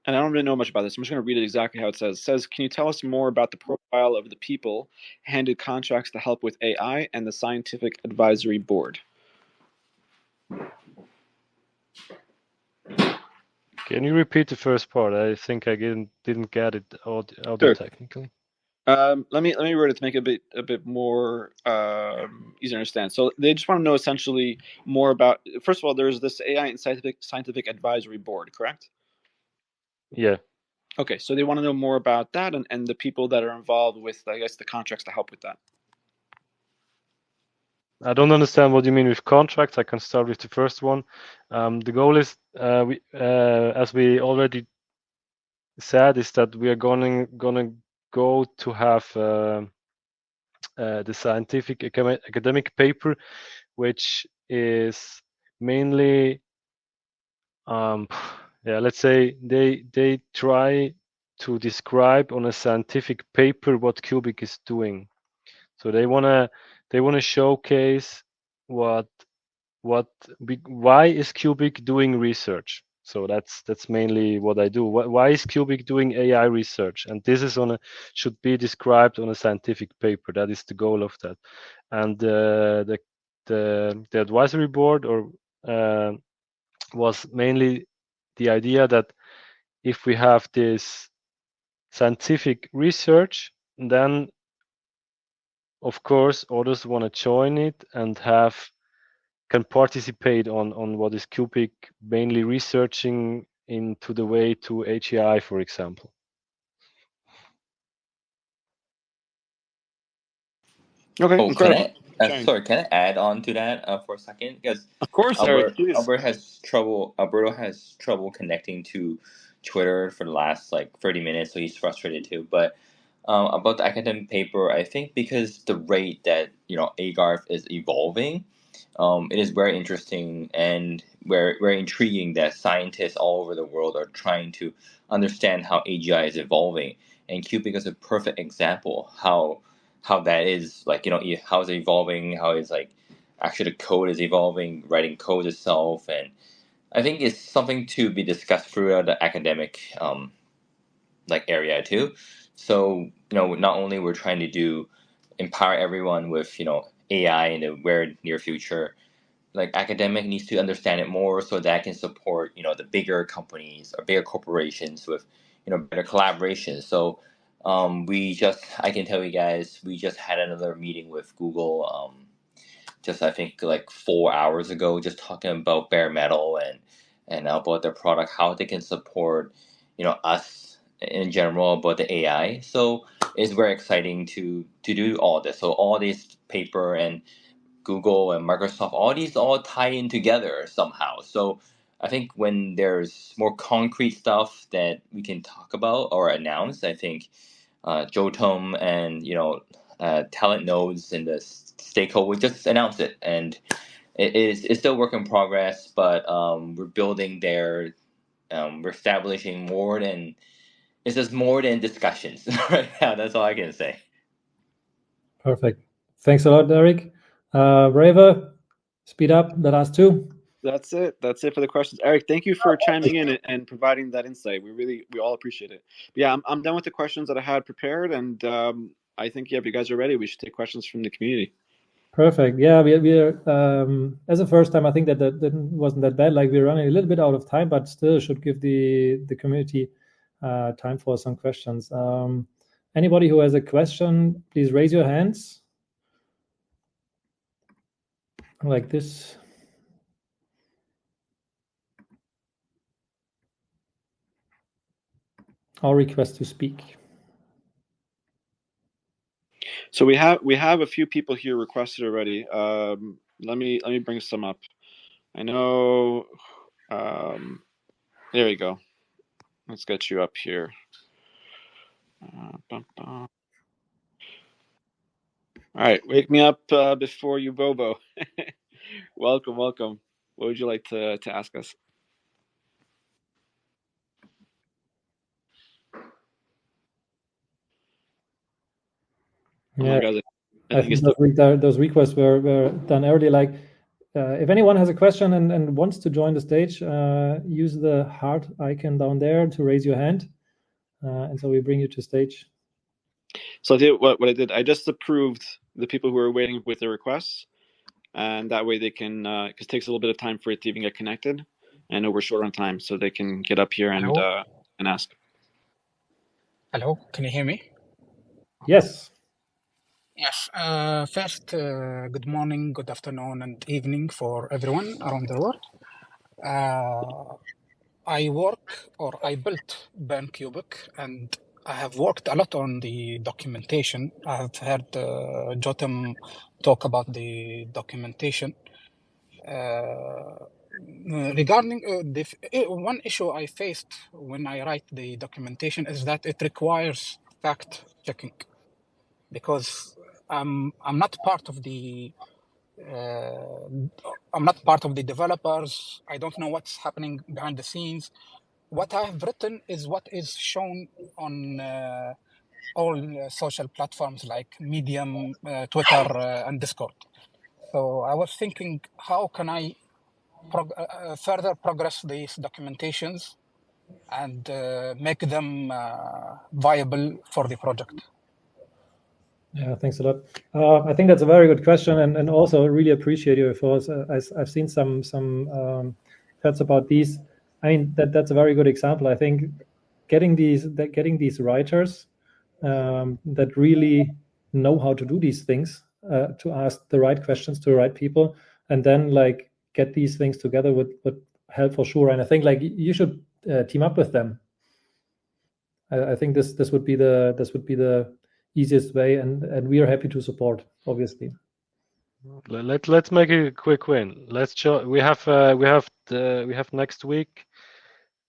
and I don't really know much about this. I'm just going to read it exactly how it says. It says, can you tell us more about the profile of the people handed contracts to help with AI and the Scientific Advisory Board? Can you repeat the first part? I think I didn't get it audio Sure. technically. Let me read it to make it a bit more easy to understand. So they just want to know essentially more about. First of all, there's this AI and Scientific Advisory Board, correct? Yeah. Okay, so they want to know more about that and the people that are involved with, I guess, the contracts to help with that. I don't understand what you mean with contracts. I can start with the first one. The goal is, as we already said, is that we are gonna go to have the scientific academic paper, which is mainly, let's say they try to describe on a scientific paper what Qubic is doing. So they wanna showcase why is Qubic doing research. So that's mainly what I do. Why is Qubic doing AI research? And this is should be described on a scientific paper. That is the goal of that. And the advisory board was mainly the idea that if we have this scientific research, then of course others want to join it and have can participate on what is Qubic mainly researching into the way to HEI, for example. Okay, Oh, incredible. can I add on to that for a second? Because Of course, Eric, please. Alberto has trouble connecting to Twitter for the last like 30 minutes, so he's frustrated too. But about the academic paper, I think because the rate that AGARF is evolving, it is very interesting and very intriguing that scientists all over the world are trying to understand how AGI is evolving, and Qubic is a perfect example how that is, like, how it's evolving, how it's like actually the code is evolving, writing code itself. And I think it's something to be discussed throughout the academic like area too. So not only we're trying to empower everyone with AI in the very near future, like academic needs to understand it more so that can support the bigger companies or bigger corporations with better collaboration. So I can tell you guys, we just had another meeting with Google just I think like 4 hours ago, just talking about bare metal and about their product, how they can support us in general about the AI. So it's very exciting to do all this. So all this paper and Google and Microsoft, all these all tie in together somehow. So I think when there's more concrete stuff that we can talk about or announce, I think Jotum and talent nodes and the stakeholder would just announce it. And it's still work in progress, but we're building there. We're establishing more than it's just more than discussions right now. That's all I can say. Perfect. Thanks a lot, Eric. Raver, speed up the last two. That's it for the questions. Eric, thank you for chiming in and providing that insight. We all appreciate it. But yeah, I'm done with the questions that I had prepared, and I think if you guys are ready, we should take questions from the community. Perfect. Yeah, we're as a first time, I think that wasn't that bad. Like, we're running a little bit out of time, but still should give the community time for some questions. Anybody who has a question, please raise your hands like this. Or request to speak. So we have a few people here requested already. Let me bring some up. I know. There you go. Let's get you up here. All right, wake me up before you bobo. Welcome. What would you like to ask us? Yeah, I think those requests were done early. Like, if anyone has a question and wants to join the stage, use the heart icon down there to raise your hand, and so we bring you to stage. So what I did, I just approved the people who are waiting with their requests, and that way they can, because it takes a little bit of time for it to even get connected. I know we're short on time, so they can get up here and ask. Hello, can you hear me? Yes. Yes. First, good morning, good afternoon, and evening for everyone around the world. I built Ben Qubic, and I have worked a lot on the documentation. I have heard Jotum talk about the documentation. Regarding one issue I faced when I write the documentation is that it requires fact checking, because I'm not part of the developers. I don't know what's happening behind the scenes. What I have written is what is shown on all social platforms like Medium, Twitter, and Discord. So I was thinking, how can I further progress these documentations and make them viable for the project? Yeah, thanks a lot. I think that's a very good question, and also really appreciate your efforts. I've seen some threads about these. I mean, that's a very good example. I think getting these writers that really know how to do these things, to ask the right questions to the right people, and then like get these things together would help for sure. And I think like you should team up with them. I think this would be the easiest way, and we are happy to support, obviously. Let's make a quick win. Let's show. We have next week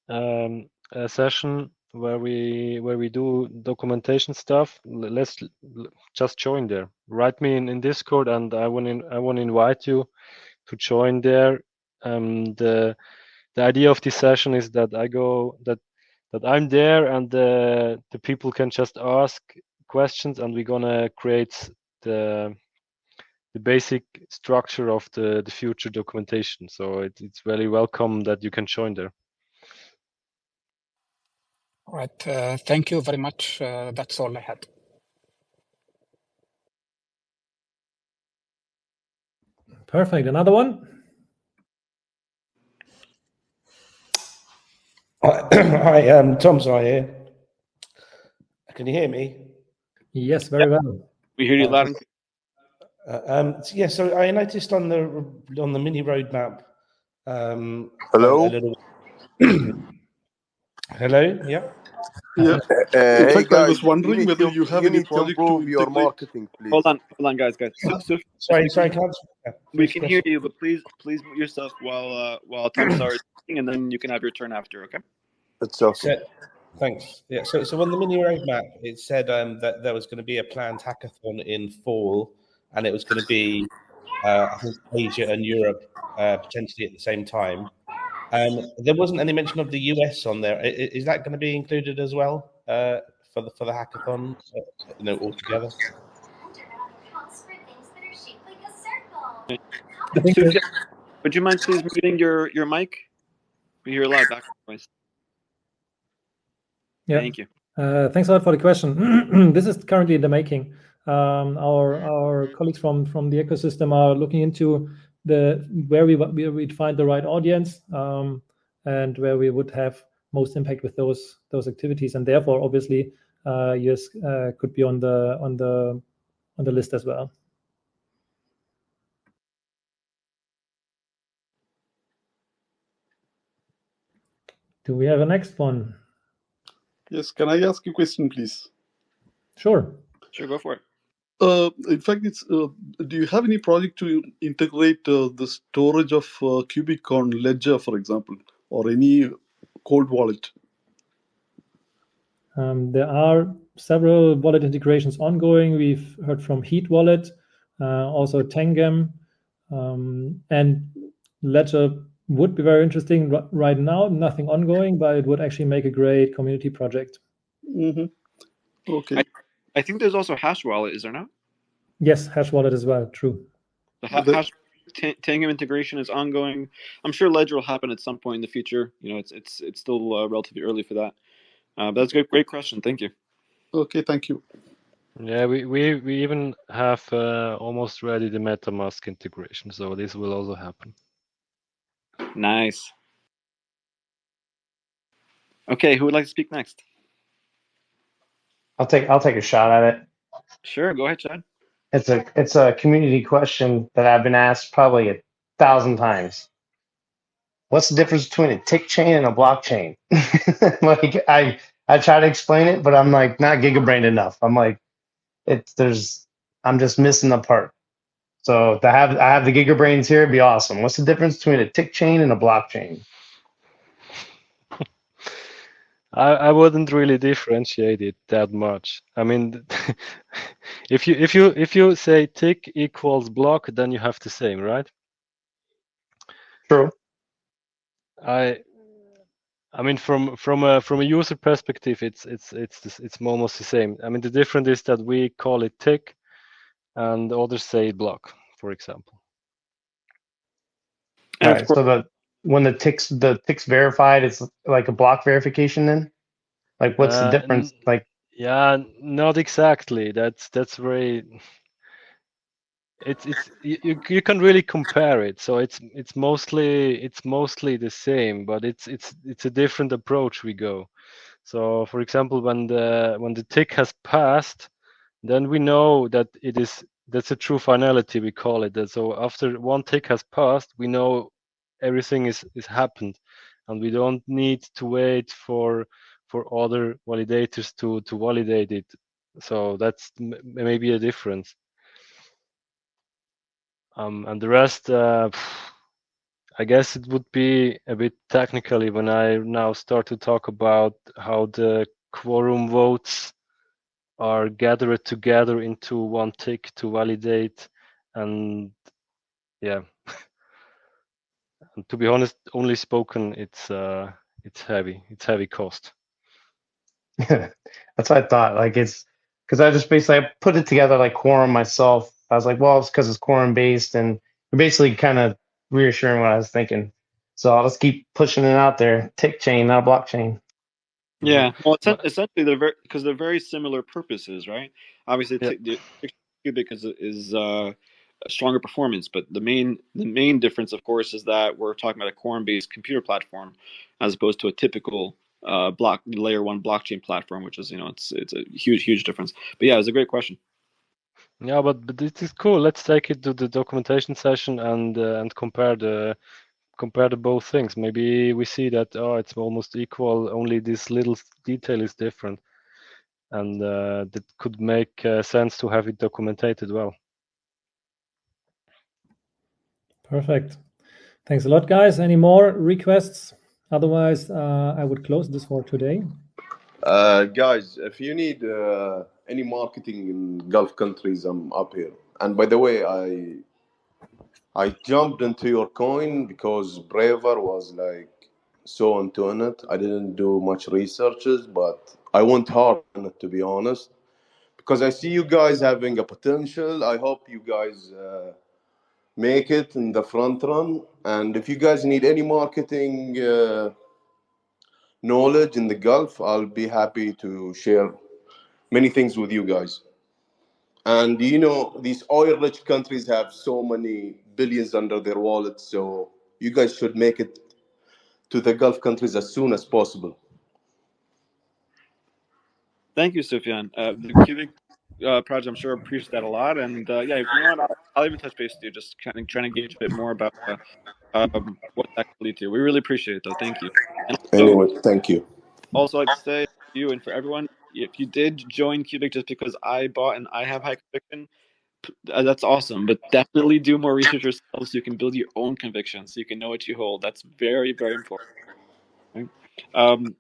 a session where we do documentation stuff. Let's just join there. Write me in Discord, and I want to invite you to join there. The idea of this session is that that I'm there, and the people can just ask questions, and we're gonna create the basic structure of the future documentation. So it's very welcome that you can join there. All right. Thank you very much. That's all I had. Perfect. Another one? Hi, Tom's right here. Can you hear me? Yes, very well. We hear you loud and clear. Yeah, so I noticed on the mini roadmap. Hello. Hello. Yeah. Yeah. In Hey fact, guys, I was wondering whether you have any project to improve your integrate. marketing, please. Hold on, guys. So Sorry, can't. We can hear you, but please mute yourself while Tom starts speaking, and then you can have your turn after. Okay. It's okay. Thanks. Yeah. So on the mini roadmap, it said that there was going to be a planned hackathon in fall, and it was going to be I think Asia and Europe potentially at the same time. There wasn't any mention of the US on there. Is that going to be included as well for the hackathon? Altogether. Would you mind please muting your mic? We hear a lot of background noise. Yeah. Thank you. Thanks a lot for the question. This is currently in the making. Our colleagues from the ecosystem are looking into where we'd find the right audience and where we would have most impact with those activities, and therefore, obviously, US could be on the list as well. Do we have a next one? Yes, can I ask a question, please? Sure, go for it. In fact, it's do you have any project to integrate the storage of Qubic on Ledger, for example, or any cold wallet? There are several wallet integrations ongoing. We've heard from Heat Wallet, also Tangem, and Ledger would be very interesting right now. Nothing ongoing, but it would actually make a great community project. Mm-hmm. Okay. I think there's also Hash Wallet, is there not? Yes, Hash Wallet as well. True. The Hash Tangem integration is ongoing. I'm sure Ledger will happen at some point in the future. It's still relatively early for that. But that's a great question. Thank you. Okay, thank you. Yeah, we even have almost ready the MetaMask integration, so this will also happen. Nice. Okay, who would like to speak next? I'll take a shot at it. Sure, go ahead, Chad. It's a community question that I've been asked probably 1,000 times. What's the difference between a tick chain and a blockchain? Like I try to explain it, but I'm like not gigabrained enough. I'm like I'm just missing the part. So I have the gigabrains here, it'd be awesome. What's the difference between a tick chain and a blockchain? I wouldn't really differentiate it that much. I mean, if you say tick equals block, then you have the same, right? True. I mean, from a user perspective, it's almost the same. I mean, the difference is that we call it tick, and others say block, for example. All right. So when the tick's verified, it's like a block verification. Then, like, what's the difference? Like, yeah, not exactly. That's very. You can really compare it. So it's mostly the same, but it's a different approach we go. So for example, when the tick has passed, then we know that it is that's a true finality, we call it. So after one tick has passed, we know everything is happened, and we don't need to wait for other validators to validate it. So that's maybe a difference. And the rest, I guess it would be a bit technically when I now start to talk about how the quorum votes are gathered together into one tick to validate. And yeah, and to be honest, only spoken, it's heavy cost. That's what I thought. Like it's because I just basically I put it together like quorum myself. I was like, well, it's because it's quorum based, and basically kind of reassuring what I was thinking. So I'll just keep pushing it out there. Tick chain, not a blockchain. Yeah, well, essentially they're very similar purposes, right? Obviously, the Qubic is a stronger performance, but the main difference, of course, is that we're talking about a quorum-based computer platform as opposed to a typical layer one blockchain platform, which is it's a huge difference. But yeah, it's a great question. Yeah, but it is cool. Let's take it to the documentation session and compare the both things. Maybe we see that it's almost equal. Only this little detail is different, and that could make sense to have it documented well. Perfect. Thanks a lot, guys. Any more requests? Otherwise, I would close this for today. Guys, if you need any marketing in Gulf countries, I'm up here. And by the way, I jumped into your coin because Braver was like so into it. I didn't do much researches, but I went hard on it, to be honest, because I see you guys having a potential. I hope you guys make it in the front run. And if you guys need any marketing knowledge in the Gulf, I'll be happy to share many things with you guys. And these oil-rich countries have so many billions under their wallets, so you guys should make it to the Gulf countries as soon as possible. Thank you, Sufyan. The Qubic project, I'm sure, appreciates that a lot. And yeah, you know what? I'll even touch base with you, just kind of trying to gauge a bit more about what that could lead to. We really appreciate it, though. Thank you. And also, Anyway, thank you. Also, I'd say to you and for everyone, if you did join Qubic just because I bought and I have high conviction, that's awesome. But definitely do more research yourself so you can build your own conviction, so you can know what you hold. That's very, very important. Right?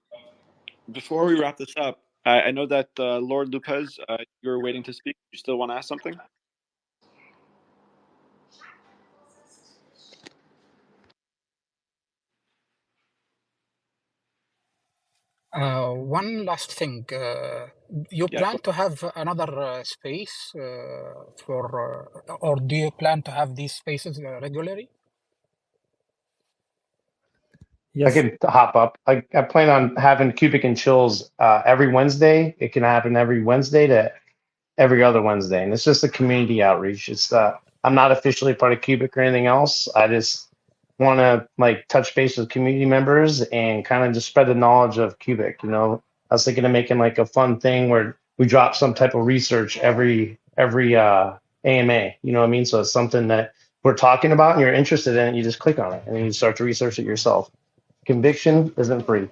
Before we wrap this up, I know that Lord Lupez, you're waiting to speak. You still want to ask something? One last thing. You plan to have another space or do you plan to have these spaces regularly? I could hop up. I plan on having Qubic and Chills every Wednesday. It can happen every Wednesday to every other Wednesday, and it's just a community outreach. It's I'm not officially part of Qubic or anything else. I just want to like touch base with community members and kind of just spread the knowledge of Qubic. I was thinking of making like a fun thing where we drop some type of research every AMA. You know what I mean? So it's something that we're talking about and you're interested in it. You just click on it and then you start to research it yourself. Conviction isn't free.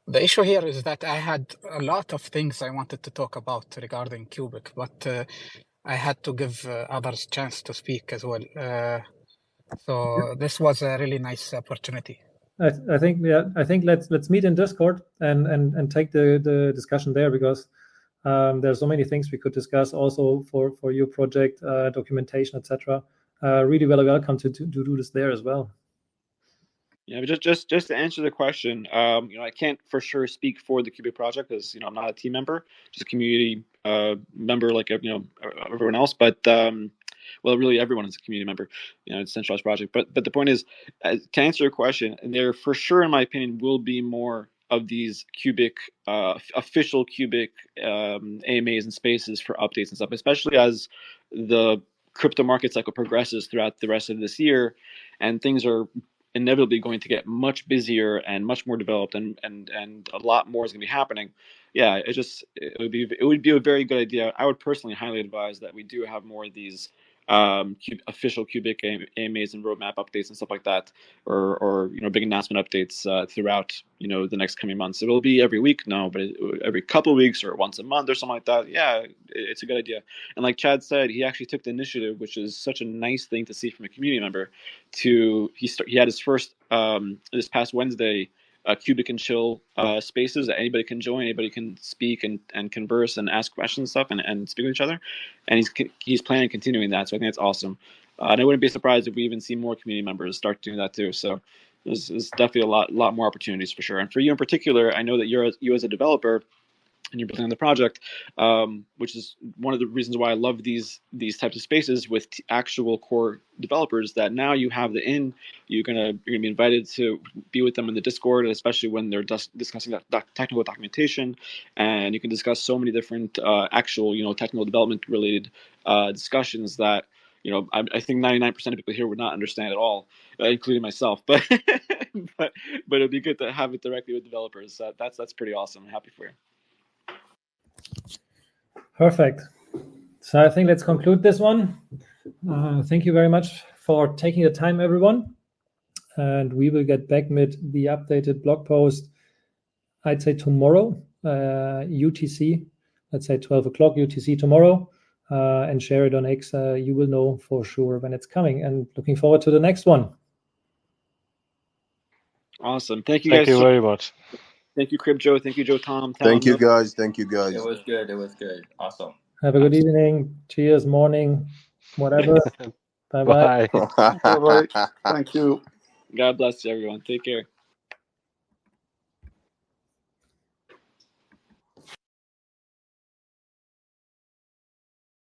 The issue here is that I had a lot of things I wanted to talk about regarding Qubic, but I had to give others chance to speak as well. So this was a really nice opportunity. I think let's meet in Discord and take the discussion there, because there's so many things we could discuss also for your project, documentation, etc. Really welcome to do this there as well. Yeah, but just to answer the question, I can't for sure speak for the Qubic project because I'm not a team member, just a community member like everyone else. But well, really everyone is a community member. It's a centralized project. But the point is, to answer your question, and there for sure, in my opinion, will be more of these Qubic official Qubic AMAs and spaces for updates and stuff, especially as the crypto market cycle progresses throughout the rest of this year, and things are inevitably going to get much busier and much more developed, and a lot more is going to be happening. Yeah, it would be a very good idea. I would personally highly advise that we do have more of these official Qubic AMAs and roadmap updates and stuff like that, or big announcement updates throughout the next coming months. It will be every week now, but every couple of weeks or once a month or something like that. Yeah, it's a good idea. And like Chad said, he actually took the initiative, which is such a nice thing to see from a community member. He had his first this past Wednesday Qubic and chill spaces that anybody can join, anybody can speak and converse and ask questions and stuff and speak with each other, and he's planning on continuing that. So I think that's awesome, and I wouldn't be surprised if we even see more community members start doing that too. So there's definitely a lot more opportunities for sure. And for you in particular, I know that you as a developer, and you're building on the project, which is one of the reasons why I love these types of spaces with actual core developers, that now you have you're gonna be invited to be with them in the Discord, especially when they're discussing that technical documentation, and you can discuss so many different actual technical development related discussions that I think 99% of people here would not understand at all, including myself. But but it'd be good to have it directly with developers. That's pretty awesome. I'm happy for you. Perfect. So I think let's conclude this one. Thank you very much for taking the time, everyone. And we will get back with the updated blog post, I'd say tomorrow, UTC, let's say 12 o'clock UTC tomorrow, and share it on X. You will know for sure when it's coming, and looking forward to the next one. Awesome. Thank you guys. Thank you very much. Thank you, Crib Joe. Thank you, Joe Tom. Thank you, guys. Thank you, guys. It was good. It was good. Awesome. Have a good evening. Cheers, morning, whatever. Bye-bye. Bye. Bye-bye. Thank you. God bless you, everyone. Take care.